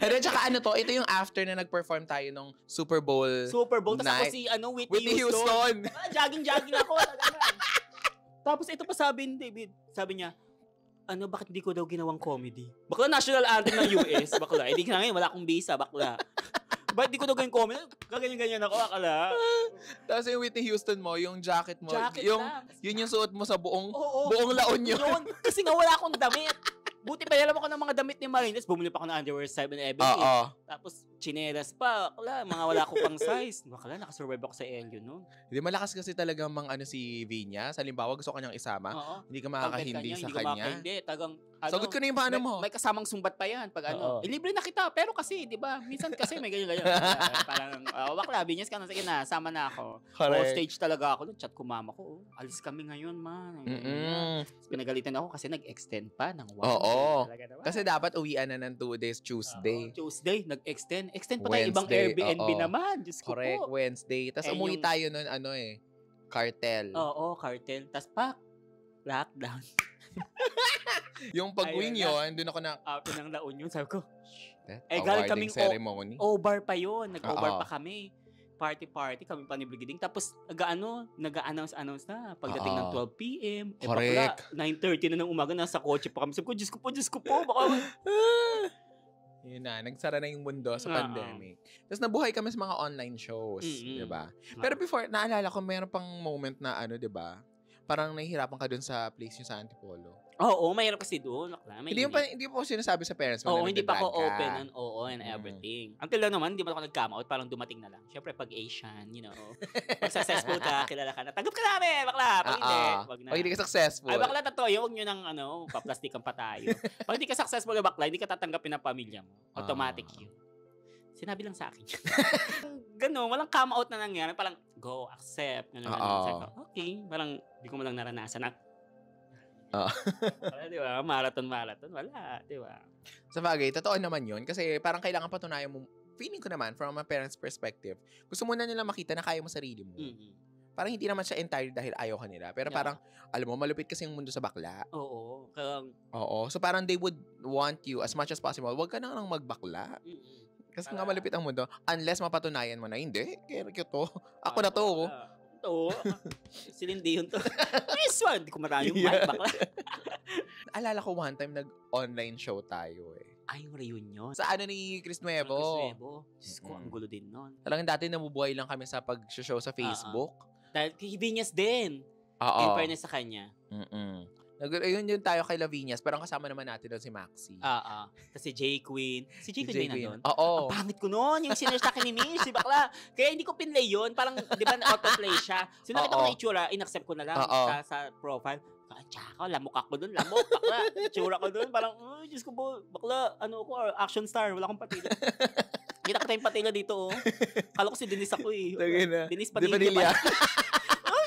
And then, tsaka ito yung after na nag-perform tayo nung Super Bowl. Tapos ako si Whitney Houston. Jogging ako. Tapos ito pa sabi ni David. Sabi niya, bakit hindi ko daw ginawang comedy? Bakla, national anthem ng US. Bakla, hindi ka ngayon, wala akong visa. Bakla. Bakit hindi ko daw gawing comedy? Kaganyan-ganyan ako, bakla. Tapos yung Whitney Houston mo, yung jacket mo, yun yung suot mo sa buong La Union. Kasi nga wala akong damit. Buti pa alam ako ng mga damit ni Marines. Bumili pa ako ng underwear 7-Eleven. Oo. Tapos, chinelas pa. Bakla, mga wala ko pang size. Bakla, nakasurvive ako sa LU noon. Hindi, malakas kasi talaga si Vinya. Sa halimbawa, gusto ko niyang isama. Oo. Hindi ka makakahindi sa kanya. Hindi, tagang, Sagot ko na yung paano mo. May kasamang sumbat pa yan. Pag libre na kita. Pero kasi, di ba, minsan kasi may ganyan. Parang, bakla, Vinyas ka na. Sige na, sama na ako. Correct. Stage talaga ako. Chat ko mama ko. Alis kami ngayon, man. Pinagalitan ako kasi nag-extend pa ng 1 day. Kasi dapat uwian na ng 2 days, Tuesday. Tuesday, nag-extend. Extend pa tayo ibang Airbnb naman. Diyos ko correct, po. Wednesday. Tapos umuwi tayo nun, cartel. Oo, cartel. Tapos lockdown. Yung pag-win yun, doon ako na... Pinang laon yun. Sabi ko, galing kaming ceremony. O-bar pa yun. Nag-o-bar pa kami. Party, kami pa ni Brigading. Tapos, nag-announce na pagdating ng 12 p.m. Correct. Bakla, 9:30 na ng umaga, nasa kotse pa kami. Sabi ko, Diyos ko po, baka... Yun na, nagsara na yung mundo sa pandemic. Tapos nabuhay kami sa mga online shows, di ba? Pero before, naalala ko, mayroon pang moment na di ba? Parang nahihirapan ka dun sa place yung sa Antipolo. Oo, mayroon kasi doon. Hindi pa ako sinasabi sa parents mo. Oo, hindi pa ako open and everything. Until lang naman, hindi pa ako nag-come-out. Parang dumating na lang. Siyempre, pag Asian, pag successful ka, kilala ka na. Tanggap ka namin, bakla. Pag hindi, wag na. Pag hindi ka successful. Ay, bakla, totoo yun. Huwag nyo nang, paplastikan pa tayo. Pag hindi ka successful na bakla, hindi ka tatanggapin ng pamilya mo. Automatic yun. Sinabi lang sa akin yun. Ganun, walang come-out na nangyari. Parang, go, accept. Okay. Parang, hindi ko malang naranasan na, di ba? Marathon. Wala, di ba? Sa bagay, totoo naman yun. Kasi parang kailangan patunayan mo, feeling ko naman, from a parent's perspective, gusto mo na nila makita na kaya mo sarili mo. Parang hindi naman siya entirely dahil ayaw ka nila. Pero parang, alam mo, malupit kasi yung mundo sa bakla. Oo. So parang they would want you as much as possible. Huwag ka na lang magbakla. Kasi nga malupit ang mundo. Unless mapatunayan mo na, hindi, kaya to. Ako na to. Silindi yun to. This one. Hindi ko marami yung mic, bakla. Alala ko one time nag-online show tayo Ay, yung reunion. Sa ni Chris Nuevo. Diyos ko, ang gulo din nun. Talagang dati nabubuhay lang kami sa pag-show sa Facebook. Dahil kay Vinyas din. In fairness sa kanya. Ayun yun tayo kay Laviñas. Parang kasama naman natin doon si Maxi. Tapos si J. Queen. Si J. Queen din nandun? Oo. Ang pangit ko nun. Yung sinerge akin ni Mish, si bakla. Kaya hindi ko pinlay yun. Parang, di ba, auto-play siya. So nakita ko na itsura, inaccept ko na lang sa profile. Tsaka, lamok ako dun. Lamok, bakla. Itsura ko dun. Parang, Diyos ko po, bakla, action star. Wala akong patila. Kita ko tayong patila dito, Kala ko si Denise ako Denise Padilla.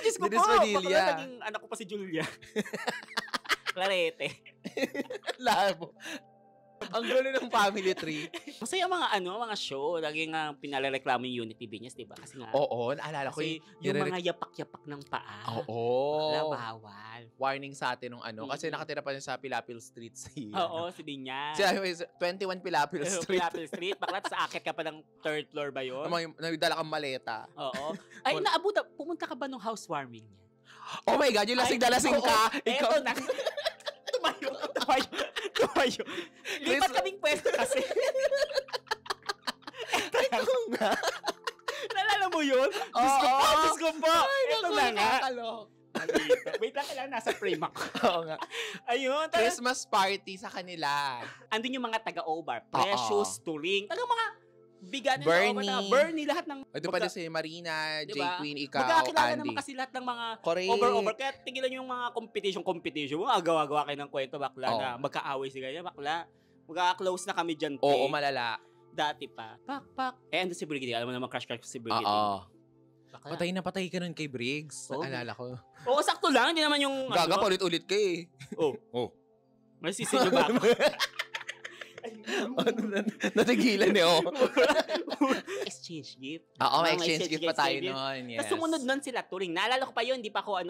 Diyos ko po, bakla, naging anak ko pa si Julia. Clarete. Labo. Ang gulo ng family tree. Masaya mga show. Laging pinalareklamo yung Unity Vinyas, di ba? Kasi nga, naalala ko yung mga yapak-yapak ng paa. Bakla, bawal. Warning sa atin kasi nakatira pa niya sa Pilapil Street. Si Vinyas. 21 Pilapil Street. Pilapil Street. Bakla, sa akit ka pa ng 3rd floor ba yun? Nagdala kang maleta. Ay, pumunta ka ba nung housewarming niya? Oh my God, yung lasing-dalasing ka. Eto na. Tumayo. Lipat kaming pwesto kasi. Eto nga. Nalala mo yun? Diyos ko po. Eto na nga. Wait lang, kailangan nasa frame ako. Oo nga. Ayun. Christmas party sa kanila. Andun yung mga taga-O-Bar. Precious, Turing. Tagang mga biganin Bernie, lahat ng... Ito pa si Marina, J. Queen, ikaw, magkakilala Andy. naman kasi lahat ng mga Correct. over. Kaya tigilan yung mga competition. Mga gawa-gawa kayo ng kwento, bakla, na magkaaway si ganyan, bakla. Magka-close na kami dyan. Oo, malala. Dati pa. Pak. Ando si Brigidi. Alam mo naman, crush si Brigidi. Patay ka nun kay Briggs. Alala ko. Oo, sakto lang. Hindi naman yung... Gaga, paulit-ulit ka eh. May sisinyo ba ako? Natigilan Exchange gift. May exchange gift pa tayo noon. Yes. Tapos sumunod nun sila, Turing. Naalala ko pa yun, hindi pa ako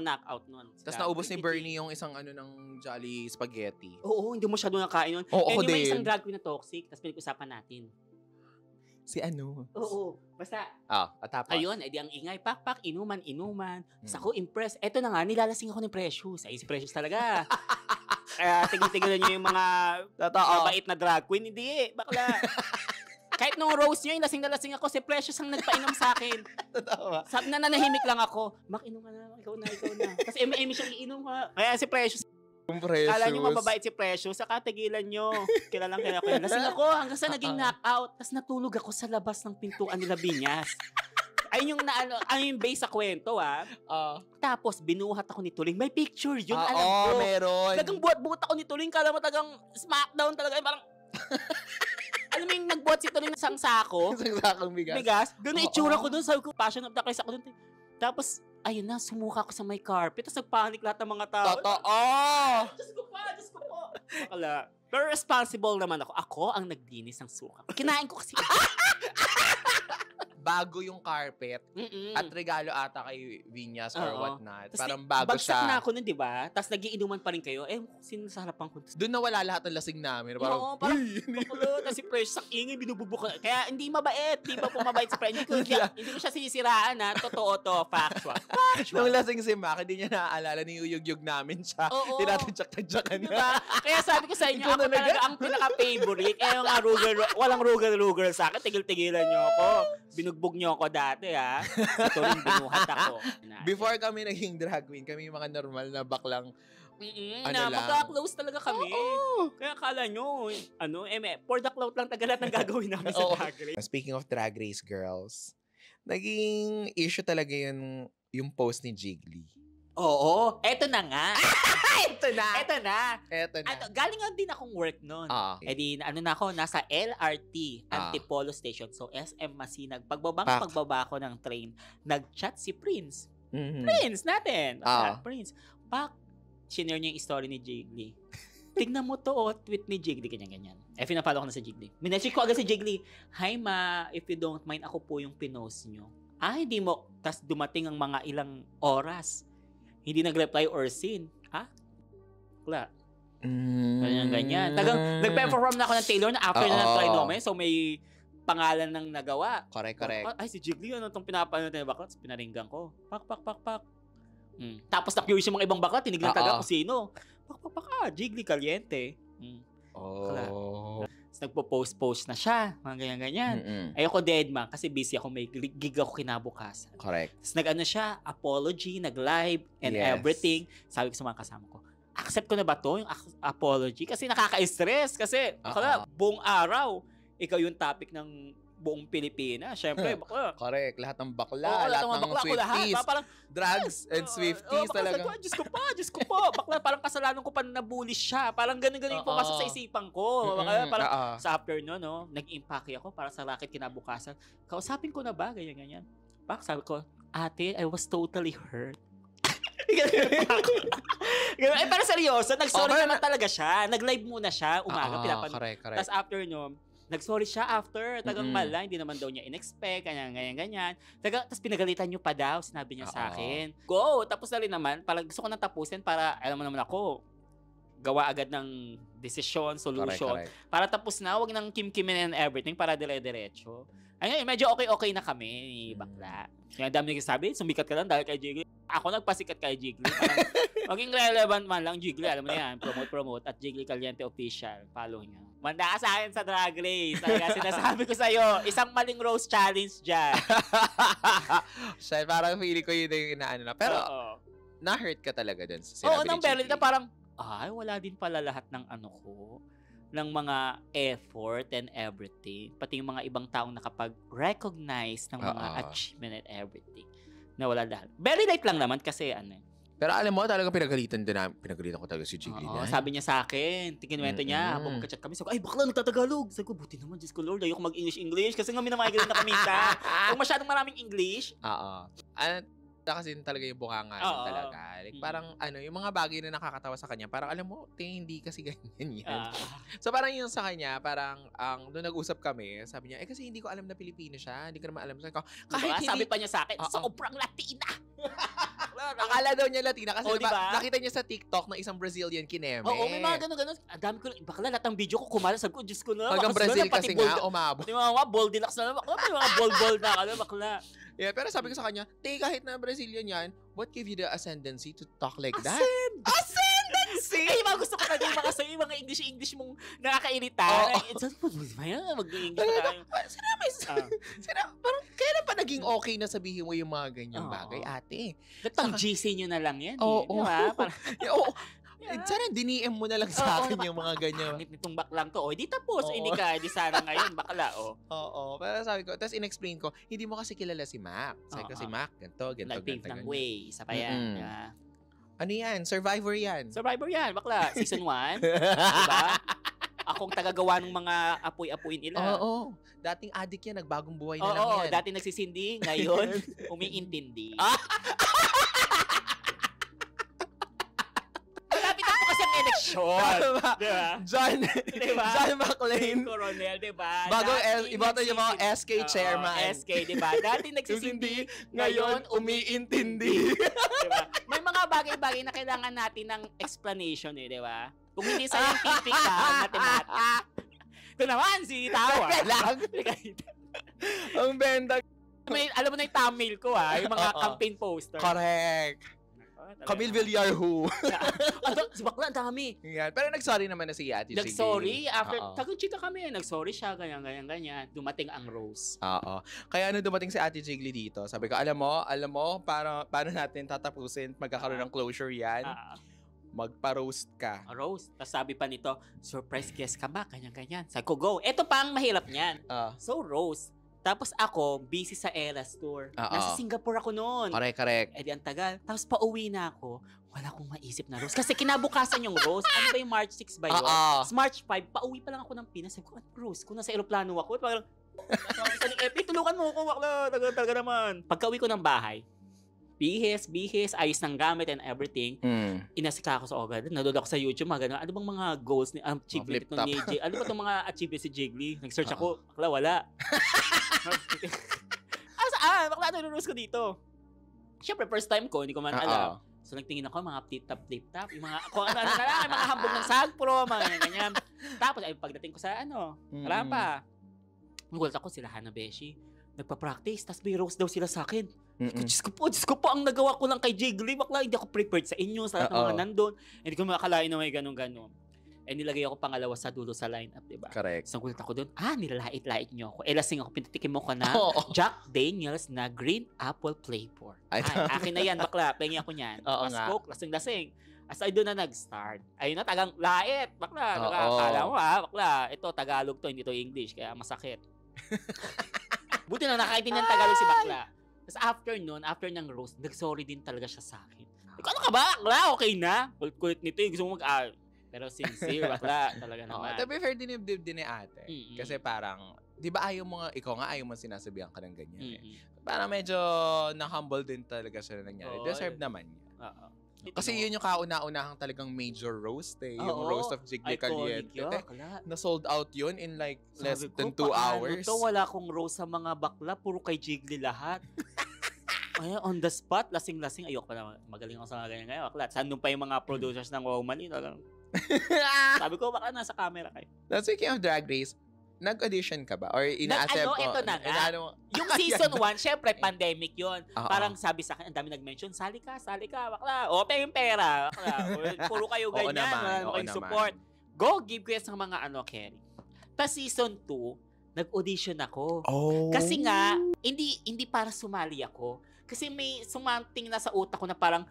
knockout nun. Tapos naubos ni Bernie yung isang ng Jolly Spaghetti. Oo, hindi mo masyado nakain nun. Oo, yung may isang drag queen na toxic, tapos pinag-usapan natin. Si ano? Oo. Basta, tapos. ayun, edi ang ingay, pak, inuman. Tapos ako impressed. Eto na nga, nilalasing ako ni Precious. Ay, si Precious talaga. Kaya tigil-tigilan nyo yung mga mabait na drag queen. Hindi, bakla. Kahit nung rose nyo, lasing na lasing ako, si Precious ang nagpainom sa akin. Totoo. Sabi na nanahimik lang ako. Mak, inom ka na, ikaw na. Kasi emi siyang iinom ka. Kaya si Precious, Kala nyo mababait si Precious, saka tigilan nyo. Kilalang kaya ko. Lasing ako hanggang sa naging knockout. Tapos natulog ako sa labas ng pintuan nila Binyas. Ayun yung base sa kwento, Tapos, binuhat ako ni Tuling. May picture yun, alam ko. Meron. Talagang buhat-buhat ako ni Tuling. Kala mo talagang smackdown talaga. Parang, alam mo yung nagbuhat si Tuling ng isang sako. Isang sakong Bigas. Ganun itsura ko dun. Sabi ko, Passion of the Christ ako dun. Tapos, ayun na, sumuka ko sa may carpet. Tapos nagpanik lahat ng mga tao. Totoo! Diyos ko po. Bakala. Pero responsible naman ako. Ako ang naglinis ng suka. Kinain ko kasi. Bago yung carpet. At regalo ata kay Vinyas or whatnot. Parang bago bagsak siya. na ako nun, di ba? Tapos nagiinuman pa rin kayo. Sino sa harapan ko? Doon nawala lahat ng lasing namin. Parang, parang tapos si Fresh, sak ingay, binububuk. Kaya hindi mabait. Hindi pa po mabait si Fresh. Hindi ko siya sinisiraan, ha? Totoo to. Factual. Nung lasing si Mac, hindi niya naaalala, niyuyug-yug namin siya. Hindi natin tsak-tsak diba? Kaya sabi ko sa inyo, ako talaga ang pinaka-favorite. Yung walang rugal-rugal sa akin. Tigil-tigilan niyo ako. Binugbog niyo ako dati, ha? Ito rin binuhat ako. Before kami naging drag queen, kami yung mga normal na baklang magka-close talaga kami. Kaya akala nyo, for the clout lang tagal lahat ng gagawin namin sa Drag Race. Speaking of Drag Race girls, naging issue talaga yung post ni Jiggly. Oo, eto na nga. Ito na. Galing nga din akong work nun. Okay. Nasa LRT, Antipolo Station. So, SM Masinag. Pagbaba ko ng train, nag-chat si Prince. Prince natin. Prince. Shinare niya yung story ni Jiggly. Tignan mo to, tweet ni Jiggly, ganyan-ganyan. Pinapalo ko na si Jiggly. Minessage ko agad si Jiggly, "Hi ma, if you don't mind, ako po yung pinost nyo." Hindi mo. Tas dumating ang mga ilang oras. Hindi nag-reply or seen. Wala. Ganyan. Nag-perform na ako ng Taylor na after na nag-try namin. So, may pangalan ng nagawa. Correct. Si Jiggly, ano itong pinapanood na bakla? Pinaringgan ko. Pak. Tapos na-curious yung mga ibang bakla. Tinignan talaga kung sino. Pak. Jiggly Caliente. Tapos nagpo-post na siya. Mga ganyan. Ayoko deadma kasi busy ako. May gig ako kinabukasan. Correct. Tapos siya, apology, nag-live, and everything. Sabi ko sa mga kasama ko, accept ko na ba to yung apology? Kasi nakaka-stress. Kasi buong araw, ikaw yung topic ng buong Pilipinas. Siyempre, bakla. Correct. Lahat ng bakla, lahat ng Swifties. Parang, drugs and Swifties talaga. Diyos ko po. Bakla, parang kasalanan ko pa na nabully siya. Parang ganun yung pumasok sa isipan ko. Parang sa afternoon, nag-impake ako para sa racket kinabukasan. Kausapin ko na ba? Ganyan. Sabi ko, ate, I was totally hurt. Pero seryoso, nag-sorry naman talaga siya. Nag-live muna siya, umaga, pinapanood. Correct. Tapos after nun, nag-sorry siya after. Tagang mala, hindi naman daw niya in-expect, ganyan. Tapos pinagalitan niyo pa daw, sinabi niya sa akin. Go! Tapos na rin naman, gusto ko nang tapusin para, alam mo naman ako, gawa agad ng desisyon, solution. Correct. Para tapos na, wag nang kim-kimin and everything, para dire-diretso. Ayun, medyo okay na kami ni Bakla. Yung dami nagsasabi, sumikat ka lang dahil kay Jiggly. Ako nagpasikat kay Jiggly. Maging relevant man lang, Jiggly. Alam mo na yan, promote at Jiggly Caliente Official. Follow niya. Manda ka sa akin sa Drag Race. Talaga sinasabi ko sa'yo, isang maling roast challenge dyan. Siya, parang feeling ko yun yung inaano na. Pero, na-hurt ka talaga dun sa sinabi ni Jiggly. nang Berlin na parang, wala din pala lahat ng ng mga effort and everything. Pati yung mga ibang taong nakapag-recognize ng mga achievement and everything. Na wala lahat. Very light lang naman kasi Pero alam mo, talaga pinagalitan ko talaga si Jiggly. Sabi niya sa akin, tikinwento niya, habang magka-chat kami, sabi ko, bakla, nagtatagalog. Sabi ko, buti naman, Diyos ko Lord, ayoko mag-English kasi nga minamigrin na paminta. Kung masyadong maraming English. Kasi talaga yung bunganga talaga. Like, parang yung mga bagay na nakakatawa sa kanya, parang alam mo, hindi kasi ganyan yan. So parang yung sa kanya, parang nung nag-usap kami, sabi niya, kasi hindi ko alam na Pilipino siya, hindi ko naman alam. Kahit sabi pa niya sa akin, sobrang Latina. Akala daw niya Latina kasi nakita niya sa TikTok ng isang Brazilian kineme. May mga ganun. Dami ko, bakla, lahat ng video ko kumalas. Sabi ko, Diyos ko na. Hanggang Brazil kasi nga, umabot. Yung mga Boldilax na bakla. May mga bol na bakla. Yeah, pero sabi ko sa kanya, kahit na Brazilian yan, what gave you the ascendancy to talk like that? Ascendancy! Yung mga gusto ko na yung mga English mong nakakairita. Mag-English tayo. Parang kailan pa naging okay na sabihin mo yung mga ganyang bagay, ate? Pang GC nyo na lang yan. Oo. Sana diniem mo na lang sa akin yung mga ganyan. Pangit nitong baklang to. O, di tapos. Oo. Hindi ka. Di sana ngayon, bakla. O. Oo. Pero sabi ko, tapos in-explain ko, hindi mo kasi kilala si Mac. Sabi ko si Mac, ganito, Nag-pave ng way. Isa pa yan. Ano yan? Survivor yan. Survivor yan, bakla. Season 1. Diba? Akong tagagawa ng mga apoy-apoyin nila. Oo. Dating addict yan, nagbagong buhay na lang Oo, yan. dati nagsisindi, ngayon umiintindi. Malapit na po kasi ang eleksyon. Diba? John McLean. Coronel, diba? Iboto yung mga SK chairman. SK, diba? Dati nagsisindi, ngayon umiintindi. diba? May mga bagay-bagay na kailangan natin ng explanation diba? Kung hindi scientific ka, mathematics. Ito naman, si Tawa. Ang benda. Alam mo na yung thumbnail ko yung mga campaign poster. Correct. Camille Villarhu. Si bakla, ang dami. Yan. Pero nag-sorry naman na si Ate Jiggy. Nag-sorry. After, tagang-chika kami. Nag-sorry siya, ganyan. Dumating ang Rose. Oo. Kaya dumating si Ate Jiggly dito, sabi ko, alam mo, paano natin tatapusin, magkakaroon ng closure yan? Magpa-roast ka. Roast. Tapos sabi pa nito, surprise guest ka ba? Ganyan. Sabi ko, go. Ito pa ang mahirap niyan. So, roast. Tapos ako, busy sa Eras Tour. Nasa Singapore ako noon. Correct. Di ang tagal. Tapos pauwi na ako, wala akong maisip na roast. Kasi kinabukasan yung roast. Ano ba yung March 6 ba yun? March 5, pauwi pa lang ako ng Pinas. Sabi ko, roast? Kung nasa aeroplano ako, parang, tulungan mo ako, bakla. Talaga naman. Pagka-uwi ko ng bahay, bihis, ayos ng gamit and everything. Inasika ako sa agad. Nanood ako sa YouTube, mga ganun. Ano bang mga goals ni achievement ito ni Jiggly? Ano ba itong mga achievement si Jiggly? Nag-search ako, bakla, wala. Bakla, nanonood ko dito. Siyempre, first time ko, hindi ko man alam. So, nagtingin ako, mga flip-top. Yung mga, kung ano na lang, mga hambog ng Sagpro, mga ganyan. Tapos, pagdating ko sa wala pa. Nagulat ako, sila Hana Beshi. Nagpa-practice, tapos may roast daw sila sa akin. Diyos ko po, ang nagawa ko lang kay Jiggly. Bakla, hindi ako prepared sa inyo, sa lahat ng mga nandun. Hindi ko makakalain na may ganun-ganun. Nilagay ako pangalawa sa dulo sa lineup, diba? Correct. So, nagulat ako doon, nilalait-lait nyo ako. Lasing ako, pinatikim mo ko na Jack Daniels na Green Apple Flavor. Akin na yan, bakla. Pengi ako niyan. Smoke, lasing-lasing. As I doon na nag-start. Ayun na, tagang lait. Bakla, akala mo bakla. Ito, Tagalog to, hindi to English. Kaya masakit. Buti na nakaintindihan ng Tagalog si bakla. Tapos after ng roast, nag-sorry din talaga siya sa akin. Ano ka ba, bakla? Okay na? Kulit nito yung gusto mo pero sincere, bakla, talaga naman. To be fair, dinibdib din ni ate. Kasi parang, di ba ikaw nga ayaw mo sinasabihan ka ng ganyan. Parang medyo na-humble din talaga siya na nangyari. Deserve naman niya. Kasi yun yung kauna-unahang talagang major roast yung roast of Jiggly Caliente. Na-sold out yun in like less than 2 hours. Wala akong roast sa mga bakla, puro kay Jiggly lahat. On the spot, lasing-lasing. Ayoko pa naman. Magaling ako sa mga ganyan ngayon. Bakla, saan pa yung mga producers ng Wow Money? Sabi ko, baka nasa camera kayo. Speaking of Drag Race, nag-audition ka ba? Or ina-accept mo? Ito na nga. Yung season 1, syempre, pandemic yon. Parang sabi sa akin, ang dami nag-mention, sali ka, bakla. Open yung pera, bakla. Puro kayo ganyan, wala kayong support. Go, give ko yan sa mga Kerry. Ta season 2, nag-audition ako. Kasi nga, hindi para sumali ako. Kasi may sumanting na sa utak ko na parang,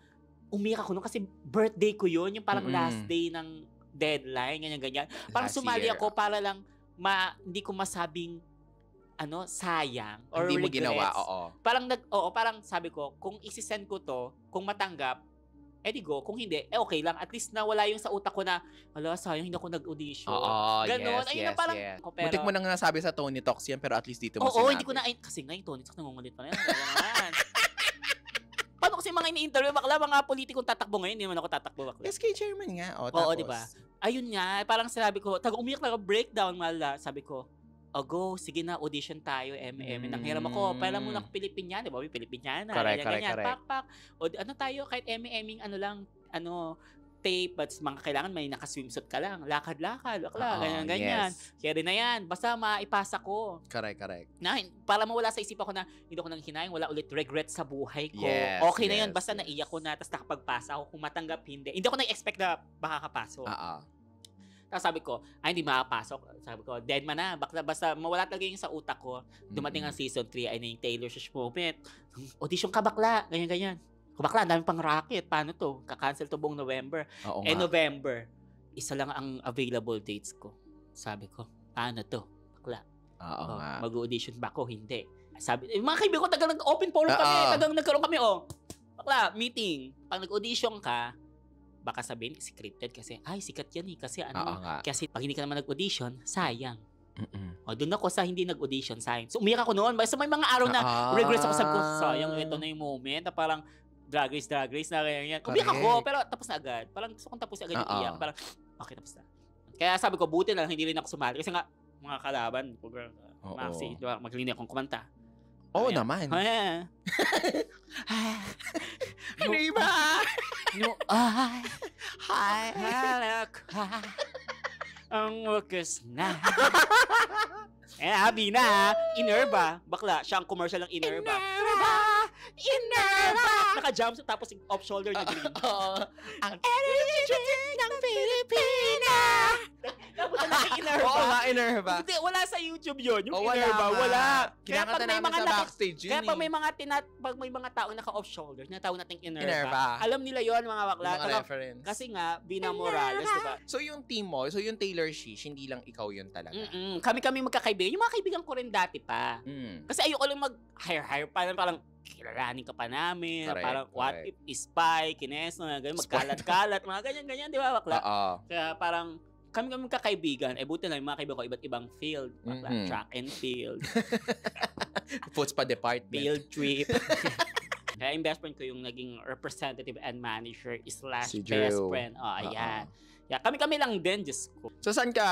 umiyak ako kasi birthday ko yun, yung parang last day ng deadline, ganyan. Parang sumali ako para lang hindi ko masabing sayang or hindi regrets. Mo ginawa, Parang sabi ko, kung isi-send ko to, kung matanggap, di go. Kung hindi, okay lang. At least nawala yung sa utak ko na, sayang, hindi ako nag-audition. Ganon. Ayun na parang, pero, muntik mo nang nasabi sa Tony Talks yan, pero at least dito mo sinabi. Hindi ko na, kasi nga yung Tony Talks, nangungulit pa na yan. Paano kasi mga ini-interview, bakla, mga politikong tatakbo ngayon, hindi man ako tatakbo, bakla. SK chairman nga, tapos. Diba? Ayun nga, parang sinabi ko, umiyak na breakdown, mala. Sabi ko, go, sige na, audition tayo, Nanghiram ako, pala mo na Pilipiniana, diba? Pilipiniana, ganyan, pak. O tayo, kahit tape, but mga kailangan may naka-swimsuit ka lang, lakad-lakad, bakla, ganyan. Kaya rin na yan, basta maipasa ko. Correct. Para mawala sa isip ako na hindi ako nang hinayang, wala ulit regret sa buhay ko. Okay na yan, basta naiyak ko na, tapos nakapagpasa ako, kung matanggap, hindi ako na-expect na makakapasok. Tapos sabi ko, hindi makapasok. Sabi ko, dead man na. Basta mawala talaga yung sa utak ko. Dumating ang season 3, ay na yung Taylor Swift moment. Audition ka, bakla. Ganyan. Bakla, dami pang racket. Paano to? Kakancel to buong November. Oo nga. November, isa lang ang available dates ko. Sabi ko, paano to? Bakla. Oo nga. Mag-audition ba ako? Hindi. Sabi, mga kaibigan ko, tagang nag-open forum kami. Tagang nagkaroon kami, Bakla, meeting. Pag nag-audition ka, baka sabihin, scripted kasi, ay, sikat yan eh. Kasi kasi pag hindi ka naman nag-audition, sayang. Doon ako sa hindi nag-audition, sayang. So, umiyak ako noon. Basta may mga araw na regrets ako, sabi ko, sayang, ito na yung moment na parang, drag race na ganyan. Umiyak ako, pero tapos na agad. Parang gusto kong tapos agad yung iyak. Parang, okay, tapos na. Kaya sabi ko, buti na lang, hindi rin ako sumali. Kasi nga, mga kalaban, Maxi, magaling akong kumanta. Oo naman. Ano iba? Ang wakas na. Habi na. Inerba. Bakla, siya ang commercial ng Inerba. Naka-jumpsuit tapos off-shoulder na green. Ang energy ng Pilipina. Napunta na kay Inerba. Oo nga, Inerba. Hindi, wala sa YouTube yun. Yung Inerba, wala. Kinakanta namin sa backstage yun. Kaya pag may mga taong naka-off-shoulder, tinatawag nating Inerba. Inerba. Alam nila yon mga bakla. Mga reference. Kasi nga, Bina Morales, diba? So yung team mo, yung Taylor Shish, hindi lang ikaw yun talaga. Kami magkakaibigan. Yung mga kaibigan ko rin dati pa. Kasi ayoko lang mag-hire. Parang kilalanin ka pa namin. Correct, parang what if spy, kineso, ganyan, magkalat-kalat, mga ganyan-ganyan, di ba, bakla? Kaya parang kami magkakaibigan. Buti lang yung mga kaibigan ko, iba't ibang field. Bakla, track and field. Foods pa department. Field trip. Kaya yung best friend ko yung naging representative and manager / Si best Drew. friend. Ayan. Yeah, kami lang din, Diyos ko. So, saan ka,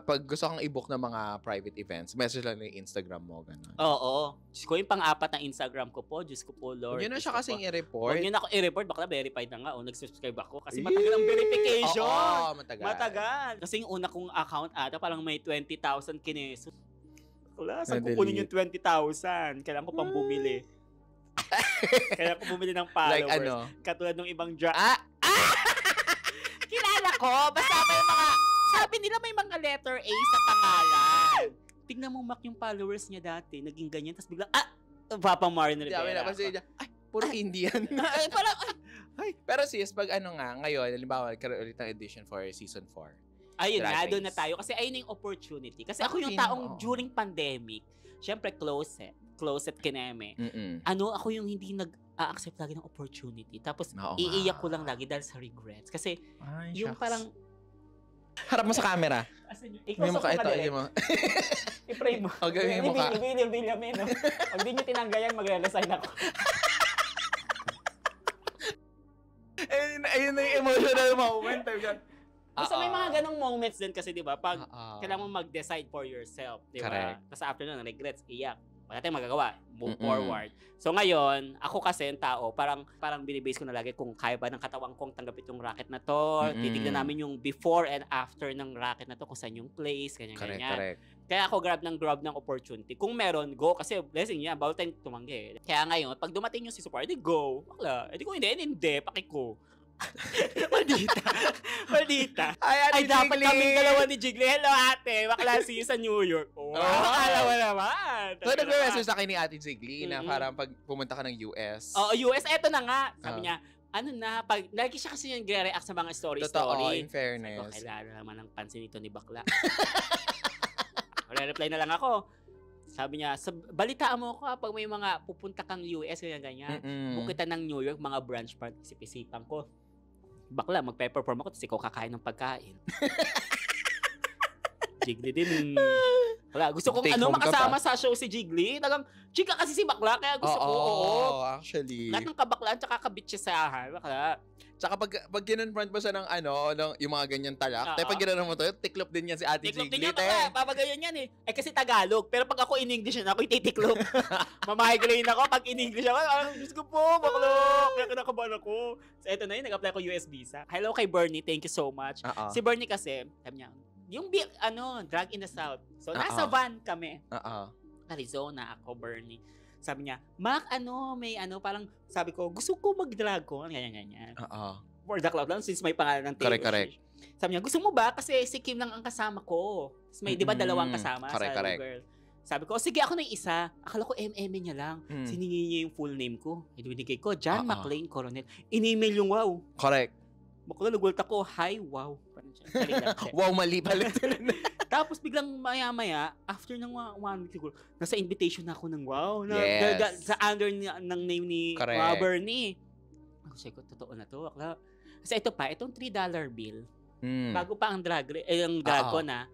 pag gusto kang i-book ng mga private events, message lang yung Instagram mo, gano'n? Oo. Diyos ko, yung pang-apat na Instagram ko po, Diyos ko po, Lord. Huwag yun na siya kasing Huwag i-report. yun ako i-report, bakla verified na nga. Nag-subscribe ako kasi matagal ang verification. Oo, matagal. Kasi yung una kong account ata, parang may 20,000 kineso. Wala, saan Nadali. ko kunin yung 20,000? Kailangan ko pang bumili. Kailangan ko bumili ng followers. Like ano? Katulad ng ibang Kilala ko, basta may mga, sabi nila may mga letter A sa pangalan. Tignan mo, Mac, yung followers niya dati, naging ganyan, tapos biglang, Papa Mario na Sabi na kasi niya, puro Indian. Parang, Pero sis, pag ano nga, ngayon, halimbawa, nagkaroon ulit ng edition for season 4. ayun Drag nga, doon race. na tayo. Kasi ayun yung opportunity. Kasi ako yung Okay, taong oo. during pandemic, syempre closet kineme. Ako yung hindi nag-a-accept lagi ng opportunity. Tapos, Oo nga. iiyak ko lang lagi dahil sa regrets. Kasi, Ay, yung shucks. parang, Harap mo sa camera. asan yun? May mukha ito. I-pray mo. O, gawin yung mukha. William, no? Pag di nyo tinanggayan, magre-resign ako. Ayun na yung emotional moment. Basta may mga ganong moments din kasi, di ba? Pag Oo. kailangan mo mag-decide for yourself, di ba? Correct. Tapos after nun, regrets, iyak. Wala tayong magagawa. Move Mm-mm. forward. So ngayon, ako kasi yung tao, parang binibase ko na lagi kung kaya ba ng katawan kong tanggapin itong racket na to. Mm-mm. Titignan namin yung before and after ng racket na to, kung saan yung place, ganyan-ganyan. Correct. Kaya ako grab ng opportunity. Kung meron, go. Kasi blessing yan, bawal tayong tumanggi. Kaya ngayon, pag dumating yung si support, edi go. Bakla. Edi ko hindi, pakiko. Maldita. Ay, dapat kaming dalawa ni Jiggly. Hello, ate. Bakla si sa New York. Wow, akala mo naman. So, nagre-message sa akin ni Ate Jiggly na parang pag pumunta ka ng US. US, eto na nga. Sabi niya, lagi siya kasi yung nagre-react sa mga story. Totoo, in Sabi ko, fairness. kailangan naman ng pansin ito ni Bakla. Reply na lang ako. Sabi niya, balitaan mo ako pag may mga pupunta kang US, ganyan. Book kita ng New York, mga branch part. Isip-isipan ko. Bakla, magpe-perform ako, tapos ikaw kakain ng pagkain. Jiggly din. Wala, gusto kong Take home ka makasama sa show si Jiggly. Tagang, chika kasi si Bakla, kaya gusto ko. Oo, actually. lahat ng kabaklaan, tsaka kabitsesahan. Bakla. Tsaka pag kinonfront mo siya ng yung mga ganyan talak, pag ginanon mo to, tiklop din yan si Ate Tiklop Jiggly. din yan, Bakla. Papagayan yan eh. Kasi Tagalog. Pero pag ako in-English ako ititiklop. Mamigraine ako pag in-English ako. Diyos ko po, Bakla. Kaya kinakabahan ako. So, eto na yun, nag-apply ko US visa. Hello kay Bernie, thank you so much. Si Bernie kasi, sabi niya, yung Drag in the South. So, nasa van kami. Arizona ako, Bernie. Sabi niya, Mac, parang sabi ko, gusto ko mag-drag ko. Ganyan. For the cloud lang, since may pangalan ng Taylor Correct. Sabi niya, gusto mo ba? Kasi si Kim lang ang kasama ko. Tapos may, di ba, dalawang kasama sa Correct. girl. Sabi ko, sige, ako na yung isa. Akala ko niya lang. Siningi niya yung full name ko. Binigay ko, John McLean Coronel. In-email yung wow. Correct. Bakla, nagulat ako, hi, wow. Wow, mali pala. Tapos biglang maya-maya, after ng 1 week siguro, nasa invitation na ako ng wow. Yes. Sa under ng name ni Bernie. Ako siya ko, totoo na to. Bakla. Kasi ito pa, itong $3 bill. Bago pa ang drag ko na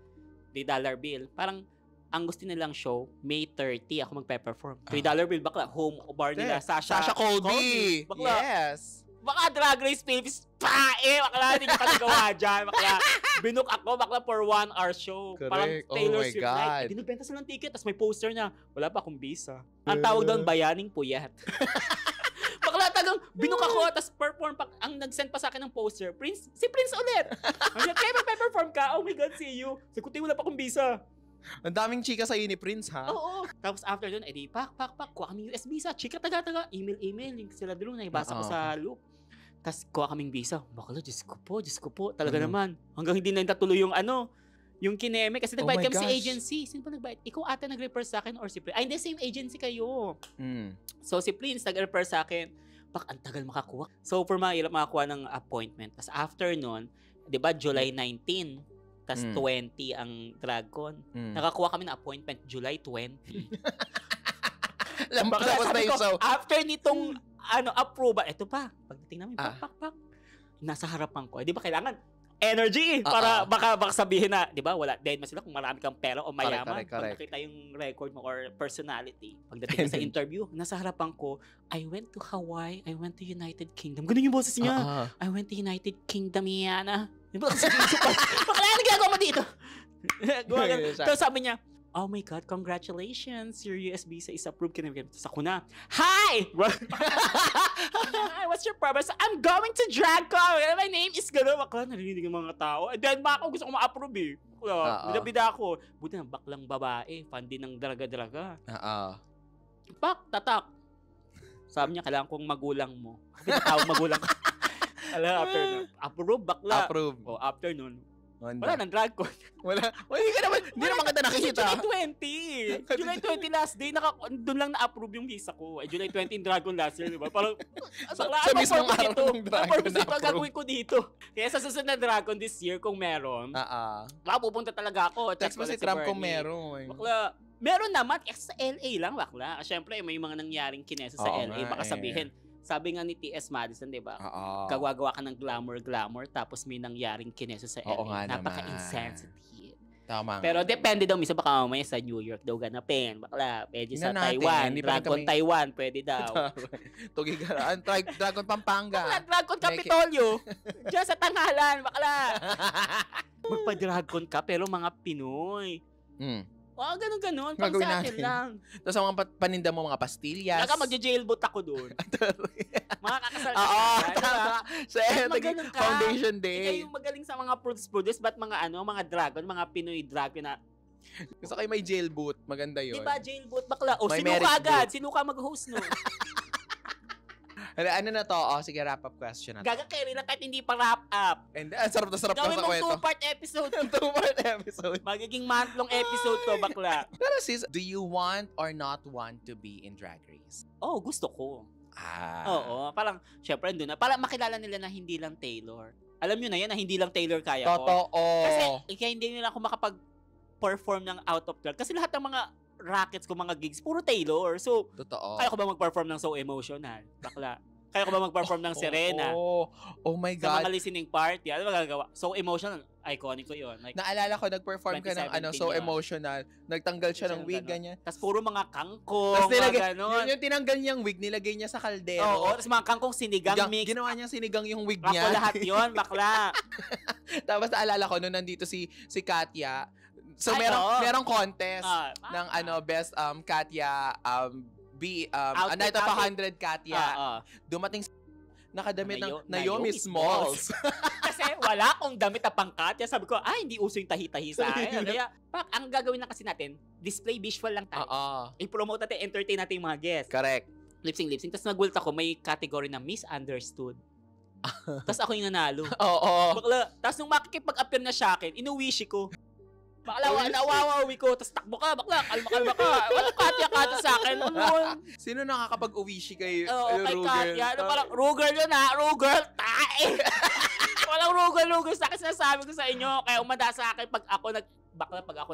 $3 bill. Parang, ang gusto nilang show, May 30, ako magpe-perform. $3 bill, bakla, home bar nila, Sasha Colby. Bakla, Yes. baka Drag Race Philippines, bakla, hindi ko pa nagawa dyan. Bakla, binook ako, bakla, for 1 hour show. Correct. Parang Taylor Swift God. night. Binibenta sila ng ticket, tapos may poster na, wala pa akong visa. Ang tawag doon, Bayaning Puyat. Bakla, tagang, binook ako, tapos perform pa, ang nag-send pa sa akin ng poster, si Prince ulit. Kaya magpe-perform ka, oh my God, see you. Sagutin, wala pa akong visa. Ang daming chika sa'yo ni Prince, ha? Oo. Tapos after dun, edi, pak, kuha kami US visa. Chika, taga, email. Yung sila doon, naibasa ko sa loop. Tapos kuha kaming visa. Bakala, Diyos ko po. Talaga naman. Hanggang hindi na natuloy yung yung kineme. Kasi nagbayad kami sa agency. Sino ba nagbayad? Ikaw ata nag-refer sa akin or si Prince? Ay, hindi, same agency kayo. So, si Prince nag-refer sa akin. Pak, ang tagal makakuha. So, for mga makakuha ng appointment. Tapos after nun, di ba, July 19. Tas 20 ang Dragon. Nakakuha kami ng appointment July 20. Tapos na yung show. After nitong approval, eto pa. Pagdating namin, pak. Nasa harapan ko. Di ba kailangan energy para baka sabihin na, di ba, wala dead man sila kung marami kang pera o mayaman. Pag nakita yung record mo or personality. Pagdating sa interview, nasa harapan ko, I went to Hawaii, I went to United Kingdom. Ganun yung boses niya. I went to United Kingdom, Yana. Di ba kasi bakla, ano ginagawa mo dito? Tapos sabi niya, oh my God, congratulations, your US visa is approved. Tapos ako na, hi! Hi, what's your problem? I'm going to DragCon. My name is gano'n. Bakla, narinig yung mga tao. And then, ako gusto ko ma-approve eh. Bida ako. Buti na, baklang babae. Fan din ng draga-draga. Pak, tatak. Sabi niya, kailangan kong magulang mo. Tawag magulang ko. After nun, approve, bakla. Approve. O, after nun, wala nang DragCon. Wala. Hindi naman kita nakikita. July 20 last day, doon lang na-approve yung visa ko. July 20 yung Dragon last year, di ba? Parang, sa mismong araw ng Dragon na approve. Gagawin ko dito. Kaya sa susunod na Dragon this year, kung meron, pupunta talaga ako. Text mo si Trump kung meron. Bakla, meron naman. Sa LA lang, bakla. Siyempre, may mga nangyaring kinesa sa LA. Baka sabihin, sabi nga ni T.S. Madison, di ba? Gagawa ka ng glamour, tapos may nangyaring kineso sa LA. Napaka-insensitive. Tama. Pero depende daw, misa baka mamaya sa New York daw ganapin. Bakla, pwede sa Taiwan. Dragon Taiwan, pwede daw. Tugigaran. Dragon Pampanga. Bakla, Dragon Capitolio. Diyan sa Tangalan, bakla. Magpa-Dragon ka, pero mga Pinoy. Ganun. Pang sa atin lang. Tapos ang mga paninda mo, mga pastillas. Naka magja-jailboat ako doon. Mga kakasal ka. Tama. Sa Foundation Day. Ikaw yung magaling sa mga produce, ba't mga dragon, mga Pinoy dragon na. Gusto kayo may jailboat. Maganda yun. Diba, jailboat, bakla? O, sinuka agad. Sinuka mag-host nun. Ano na to? Sige, wrap-up question na to. Gaga-carry lang kahit hindi pa wrap-up. And sarap na sa kwento. Gawin mong 2-part episode. 2-part episode. Magiging month-long episode to, bakla. Pero sis, do you want or not want to be in Drag Race? Oh, gusto ko. Oo, parang, syempre, doon na. Parang makilala nila na hindi lang Taylor. Alam nyo na yan, na hindi lang Taylor kaya ko. Totoo. Kasi, kaya hindi nila ako makapag-perform ng out of drag. Kasi lahat ng mga rackets ko, mga gigs, puro Taylor. So, totoo. Kaya ko ba mag-perform ng So Emotional? Bakla. Kaya ko ba mag-perform ng Serena? Oh my God. Sa mga listening party. Ano ba gagawa? So Emotional, iconic ko yun. Like, naalala ko, nag-perform ka ng So Emotional. Nagtanggal siya ng wig, ganyan. Tapos puro mga kangkong, tapos mga ganon. Yung tinanggal niyang wig, nilagay niya sa kaldero. Oo, tapos mga kangkong sinigang mix. Ginawa niyang sinigang yung wig niya. Ako lahat yun, bakla. Tapos naalala ko, nung nandito si Katya, so merong contest ng best Katya A Night of 100 Katya. Dumating nakadamit ng Naomi Smalls. Kasi wala akong damit na pang Katya. Sabi ko, hindi uso yung tahi-tahi sa akin. Kaya, ang gagawin lang kasi natin, display visual lang tayo. I-promote natin, entertain natin yung mga guests. Correct. Lip-sync. Tapos nagulat ako, may category na misunderstood. Tapos ako yung nanalo. Oo. Bakla. Tapos nung makikipag-appear na siya akin, inuwishi ko. Bakla, nawawawi ko, tapos takbo ka, bakla, kalma ka. Walang katya-katya sa akin. Sino nakakapag-uwishi kay kay Ruger? Katya. Parang, Ruger yun ha, Ruger, tae. Walang Ruger sa akin, sinasabi ko sa inyo. Kaya umanda sa akin pag ako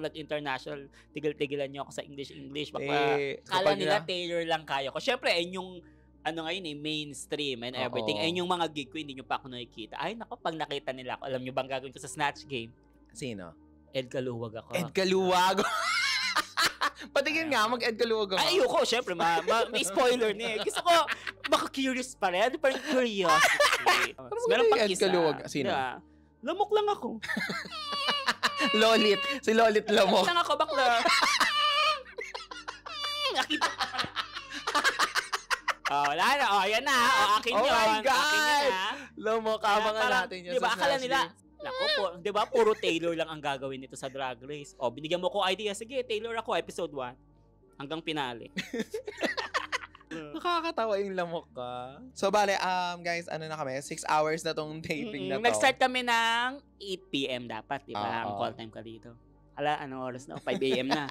nag-international, tigil-tigilan niyo ako sa English. Bakla, kala nila Taylor lang kaya ko. Syempre, yung ngayon mainstream and everything. Ayun yung mga gig ko, hindi nyo pa ako nakikita. Ay, nako, pag nakita nila ako, alam nyo bang gagawin ko sa Snatch Game? Sino? Ed Kaluwag ako. Ed Kaluwag? Patingin nga, mag-Ed Kaluwag ako. Ay, ayoko, syempre, may spoiler niya. Gusto ko, maka-curious pa rin. Ano pa rin curiosity? Meron pang Ed isa. Kaluwag? Sino? Diba? Lamok lang ako. Lolit. Si Lolit Lamok. Lamok lang ako, bakla. Nakita ko pa. Wala na. Yan na. Akin yun. Oh my God! Akin na. Lamok, abangan natin yan diba, sa akala Snatch nila, Game. Nako po, 'di ba? Puro Taylor lang ang gagawin nito sa Drag Race. Binigyan mo ko idea. Sige, Taylor ako episode 1 hanggang finale. Nakakatawa yung Lamok ka. So, bale, guys, na kami? 6 hours na tong taping na to. Nag-start kami ng 8 p.m. dapat, 'di ba? Ang call time ka dito. Anong oras na? 5 a.m. na.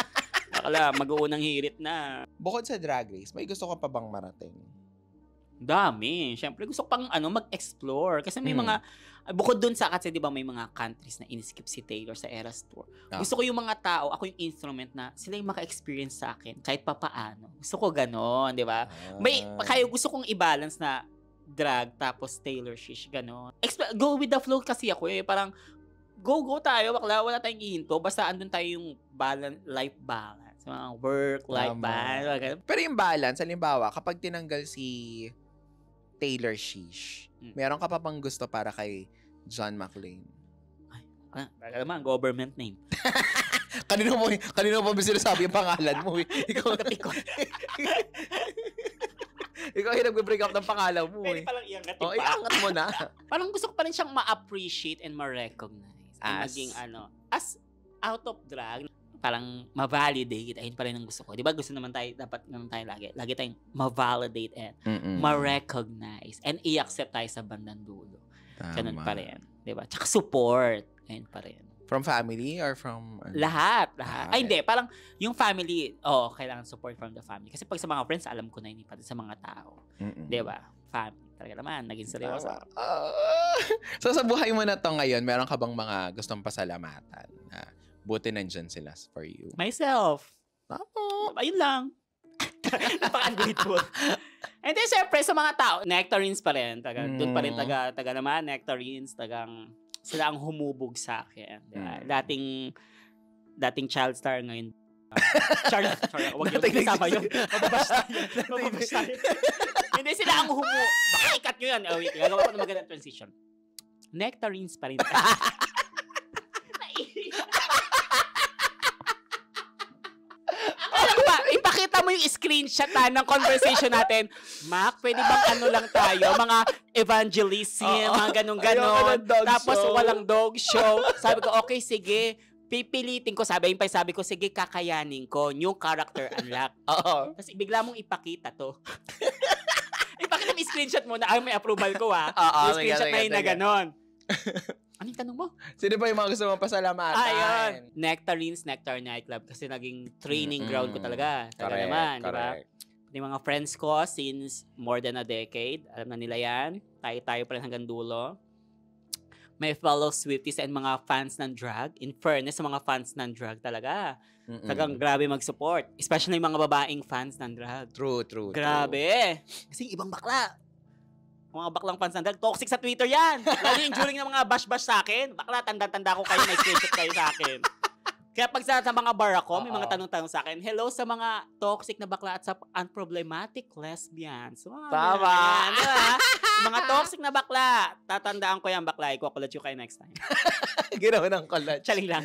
Akala, mag-uunang hirit na. Bukod sa Drag Race, may gusto ka pa bang marating? Dami. Siyempre, gusto ko pang mag-explore. Kasi may mga, bukod dun sa, kasi di ba may mga countries na in-skip si Taylor sa Eras Tour. Gusto ko yung mga tao, ako yung instrument na sila yung maka-experience sa akin, kahit papaano. Gusto ko ganon, di ba? Kaya gusto kong i-balance na drag, tapos Taylor shish, ganon. Go with the flow kasi ako parang, go tayo, wala tayong ihinto. Basta andun tayo yung life balance. Work-life balance. Pero yung balance, halimbawa, kapag tinanggal si Taylor Shish, meron ka pa bang gusto para kay John McClane? Talaga naman, government name. kanino mo ba sinasabi yung pangalan mo? Ikaw yung nag-break up ng pangalan mo. Pwede palang iangat iangat mo na. Parang gusto ko pa rin siyang ma-appreciate and ma-recognize. Maging as out of drag, parang ma-validate. Ayun pa rin ang gusto ko. Di ba gusto naman tayo, dapat naman tayo lagi tayong ma-validate and ma-recognize and i-accept tayo sa bandang dulo. Ganun pa rin. Di ba? Tsaka support. Ayun pa rin. From family or from... Lahat. Ay, hindi. Parang yung family, kailangan support from the family. Kasi pag sa mga friends, alam ko na hindi pa sa mga tao. Di ba? Family. Talaga naman, naging seryoso. So sa buhay mo na to ngayon, meron ka bang mga gustong pasalamatan? Buti nandyan sila for you. Myself. Ayun lang. Napaka-ungrateful. And then, syempre, sa mga tao, nectarines pa rin. Doon pa rin taga naman, nectarines, sila ang humubog sa akin. Diba? Dating child star ngayon. Charlotte. Huwag yung kasama yun. Mababash tayo. Hindi sila ang baka ikat nyo yan. Wait, gagawa ko na magandang transition. Nectarines pa rin. Ipakita mo yung screenshot ng conversation natin. Mac, pwede bang lang tayo? Mga evangelism, mga ganun-ganon. Tapos walang dog show. Sabi ko, okay, sige. Pipilitin ko. Sabi ko, sige, kakayanin ko. New character unlock. Tapos bigla mong ipakita to. Ipakita mo screenshot mo na, may approval ko yung screenshot na yun na ganon. Anong tanong mo? Sino ba yung mga gusto mong pasalamatan? Ayun. Nectarines, Nectar Nightclub. Kasi naging training ground ko talaga. Talaga naman, di ba? Yung mga friends ko since more than a decade. Alam na nila yan. Tayo pa rin hanggang dulo. May fellow Swifties and mga fans ng drag. In fairness, sa mga fans ng drag talaga. Talagang grabe mag-support. Especially yung mga babaeng fans ng drag. True. Grabe. Kasi ibang bakla. Mga baklang fans ng drag, toxic sa Twitter yan. Lalo yung during ng mga bash-bash sa akin. Bakla, tanda-tanda ko kayo, may screenshot kayo sa akin. Kaya pag sa mga bar ako, may mga tanong-tanong sa akin, hello sa mga toxic na bakla at sa unproblematic lesbians. Tama. Mga toxic na bakla. Tatandaan ko yan, bakla. Ikukulat yung kayo next time. Ginawa ng kulat. Chaling lang.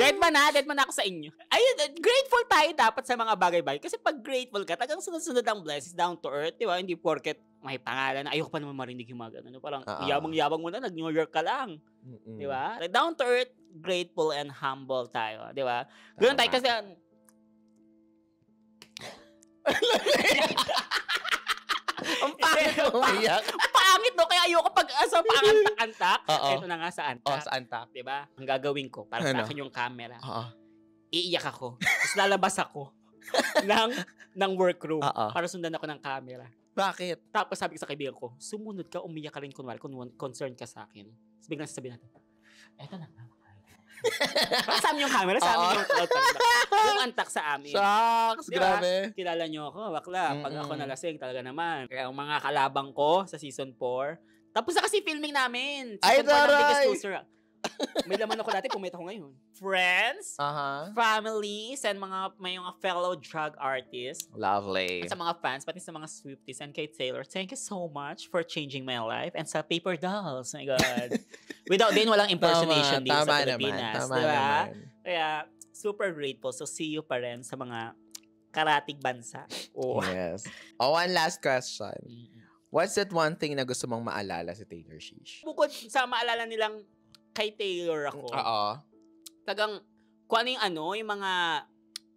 Dead man ako sa inyo. Ayun, grateful tayo dapat sa mga bagay-bagay. Kasi pag grateful ka, tagang sunod-sunod ang blessings, down to earth, di ba? Hindi porket may pangalan. Ayoko pa naman marinig yung mga ganun. Parang yabang-yabang mo na, nag-New York ka lang. Di ba? Down to earth, grateful and humble tayo. Di ba? Ganun tayo kasi... Ang pangit mo umiyak. pangit, no? Kaya ayoko pag pangantak-antak. Oo. Ito na nga sa antak. Oh, sa antak. Diba? Ang gagawin ko, para Ano? sa akin yung camera. Oo. Iiyak ako. Tapos lalabas ako ng workroom Oo. para sundan ako ng camera. Bakit? Tapos sabi ko sa kaibigan ko, sumunod ka, umiyak ka rin kunwari, kung concerned ka sa akin. Tapos biglang sasabihin natin, eto na nga. Parang sa amin yung camera, sa amin yung cloud. Yung antak sa amin. Shucks! Diba? Grabe. Kilala nyo ako, bakla. Pag ako Mm-mm. nalasing, talaga naman. Kaya ang mga kalabang ko sa season 4, tapos na kasi filming namin. Ay, Season 4 ng taray! Biggest Loser. May laman ako dati, pumita ko ngayon. Friends, Aha. families, and may mga fellow drag artists. Lovely. At sa mga fans, pati sa mga Swifties and kay Taylor, thank you so much for changing my life. And sa Paper Dolls, my God. Without din, walang impersonation dito sa Pilipinas. Tama Diba? naman. Kaya, super grateful. So, see you pa rin sa mga karatig bansa. Oh. Yes. Oh, one last question. What's that one thing na gusto mong maalala si Taylor Shish? Bukod sa maalala nilang kay Taylor ako, Oo. tagang kung ano yung mga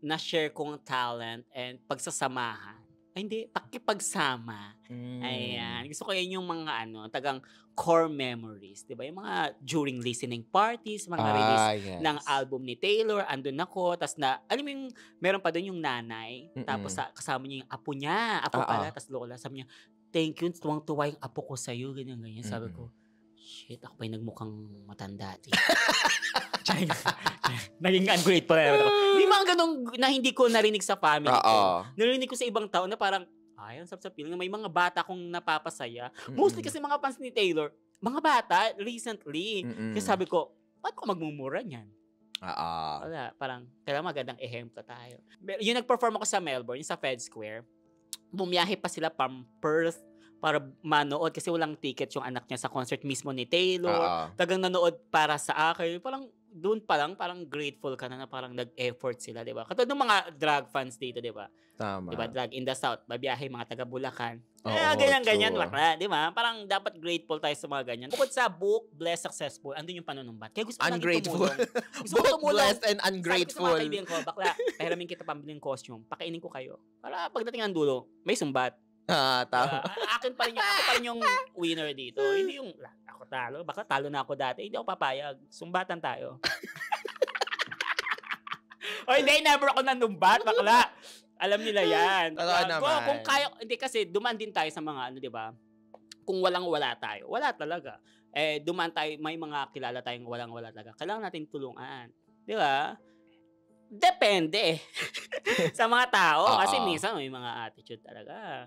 na-share kong talent and pagsasamahan. Ay, hindi, pakipagsama. Ayan. Gusto ko yun yung mga tagang core memories. Diba? Yung mga during listening parties, mga release yes. ng album ni Taylor, andun ako, tas alam mo yung, meron pa doon yung nanay, tapos kasama niya yung apo niya, pala, tas lola, sabi niya, thank you, tuwang-tuwa yung apo ko sa'yo, ganyan-ganyan. Sabi ko, shit, ako pa yung nagmukhang matanda. Naging ungrateful na ako. Hindi mga ganun na hindi ko narinig sa family ko. Narinig ko sa ibang tao na parang, ang sarap sa feeling na may mga bata kong napapasaya. Mostly kasi mga fans ni Taylor, mga bata, recently. Kasi sabi ko, ba't ko magmumura niyan? Wala, parang, kailangan magandang ehemplo tayo. Yung nag-perform ako sa Melbourne, sa Fed Square, bumiyahe pa sila from Perth para manood kasi walang ticket yung anak niya sa concert mismo ni Taylor. Tagang nanood para sa akin. Parang doon pa lang, parang grateful ka na parang nag-effort sila, di ba? Katulad ng mga drag fans dito, di ba? Tama. Di ba? Drag in the South, babiyahe mga taga Bulacan. true. Ganyan-ganyan, bakla, di ba? Parang dapat grateful tayo sa mga ganyan. Bukod sa book, blessed, successful, andun yung panunumbat. Kaya gusto ko lagi Ungrateful. tumulong. Gusto ko Both tumulong. blessed and Sabi ko sa ungrateful. mga kaibigan ko, bakla, pahiramin kita pambiling costume. Pakainin ko kayo. Para pagdating ng dulo, may sumbat. Tama. Ako pa rin yung winner dito. Hindi yung, ako talo. Baka talo na ako dati. Hindi ako papayag. Sumbatan tayo. O hindi, never ako nanumbat, bakla. Alam nila yan. Kung kaya, hindi kasi dumaan din tayo sa mga di ba? Kung walang-wala tayo. Wala talaga. Dumaan tayo, may mga kilala tayong walang-wala talaga. Kailangan natin tulungan. Di ba? Depende. Sa mga tao. Kasi minsan may mga attitude talaga.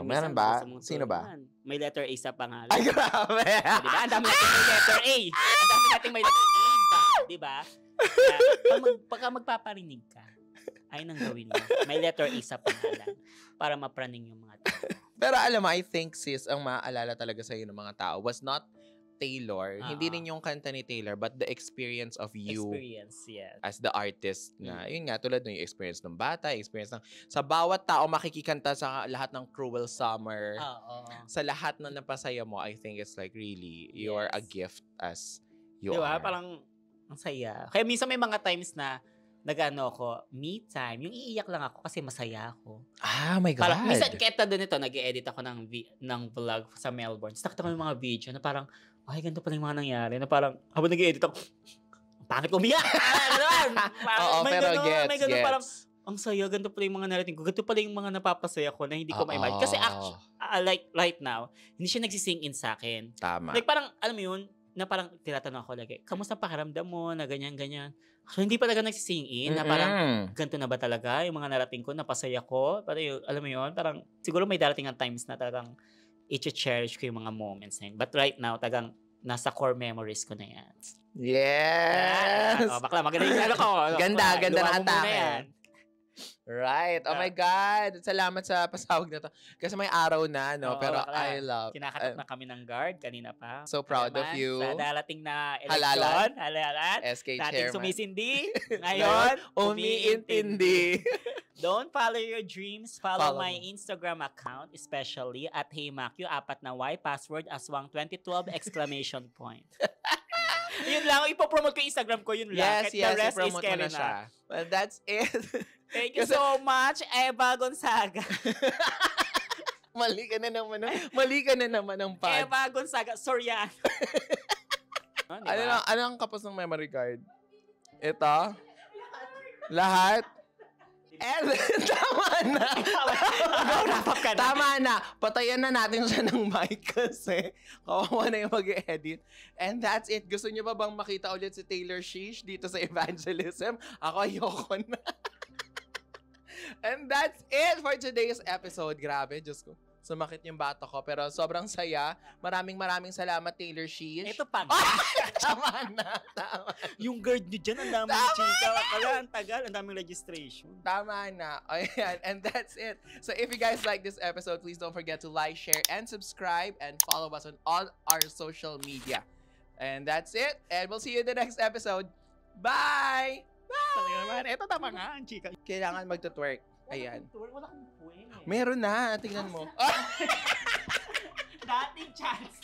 Meron ba? Sino ba? May letter A sa pangalan. Ay, grabe! Diba? Ang dami natin may letter A. Ang dami natin may letter A ba? Diba? Pagka magpaparinig ka, ay nang gawin mo. May letter A sa pangalan para mapraning yung mga tao. Pero alam mo, I think, sis, ang maaalala talaga sa'yo ng mga tao was not Taylor. Hindi rin yung kanta ni Taylor, but the experience of you as the artist na, yun nga, tulad ng experience ng bata, experience ng, sa bawat tao makikikanta sa lahat ng Cruel Summer, sa lahat na napasaya mo, I think it's like really, you're a gift as you diba? are. Parang, ang saya. Kaya minsan may mga times na ako, me time, yung iiyak lang ako kasi masaya ako. My God. Parang, minsan, keta doon ito, nag-edit ako ng vlog sa Melbourne. Tapos nakita ko yung mga video na parang, ay, ganito pala yung mga nangyari. Na parang, habang nag-edit ako, pangit umiyak! Pero gets. Parang, ang saya, ganito pala yung mga narating ko. Ganito pala yung mga napapasaya ko na hindi ko ma-imagine. Kasi like right now, hindi siya nagsising in sa akin. Tama. Like parang, alam mo yun, na parang tinatanong ako lagi, kamusta pakiramdam mo na ganyan-ganyan? So, hindi pa talaga nagsising in na parang, ganito na ba talaga yung mga narating ko, napasaya ko? Parang yung, alam mo yun, parang, siguro may darating ang times na talagang i-cherish ko yung mga moments na yun. But right now, talagang nasa core memories ko na yan. Yes! Bakla, maganda yung ano ko. Ganda na ang atake. Right. Oh my God. Salamat sa pasawag na to. Kasi may araw na, no? Pero I love. Kinakatok na kami ng guard kanina pa. So proud of you. Sa darating na eleksyon. Halalan. SK Dating chairman. sumisindi. Ngayon, umiintindi. Don't follow your dreams. Follow my Instagram account, especially at HeyMacU, 4 na Y, password aswang 2012 exclamation point. Yun lang, ipopromote ko yung Instagram ko, yun lang. Yes, the rest is ipromote mo Kelly na siya. Well, that's it. Thank you so much, Eva Gonzaga. Mali ka na naman ng pad. Eva Gonzaga, Soriano. Ano ang kapos ng memory card? Ito? Lahat? And tama na. Wrap up ka na. Tama na. Patayan na natin siya ng mic kasi kawawa na yung mag-edit. And that's it. Gusto niyo ba bang makita ulit si Taylor Sheesh dito sa Evangelism? Ako ayoko na. And that's it for today's episode. Grabe, Diyos ko. Sumakit yung bato ko. Pero sobrang saya. Maraming salamat, Taylor Sheesh. Ito pa. Tama na. Yung guard nyo dyan, ang daming chika. Kala, ang tagal, ang daming registration. Tama na. Ayan. And that's it. So if you guys like this episode, please don't forget to like, share, and subscribe. And follow us on all our social media. And that's it. And we'll see you in the next episode. Bye! Bye! Ito tama nga, ang chika. Kailangan magtutwerk. Ayan. Wala kang puwing. Meron na. Tingnan mo. Dating chance.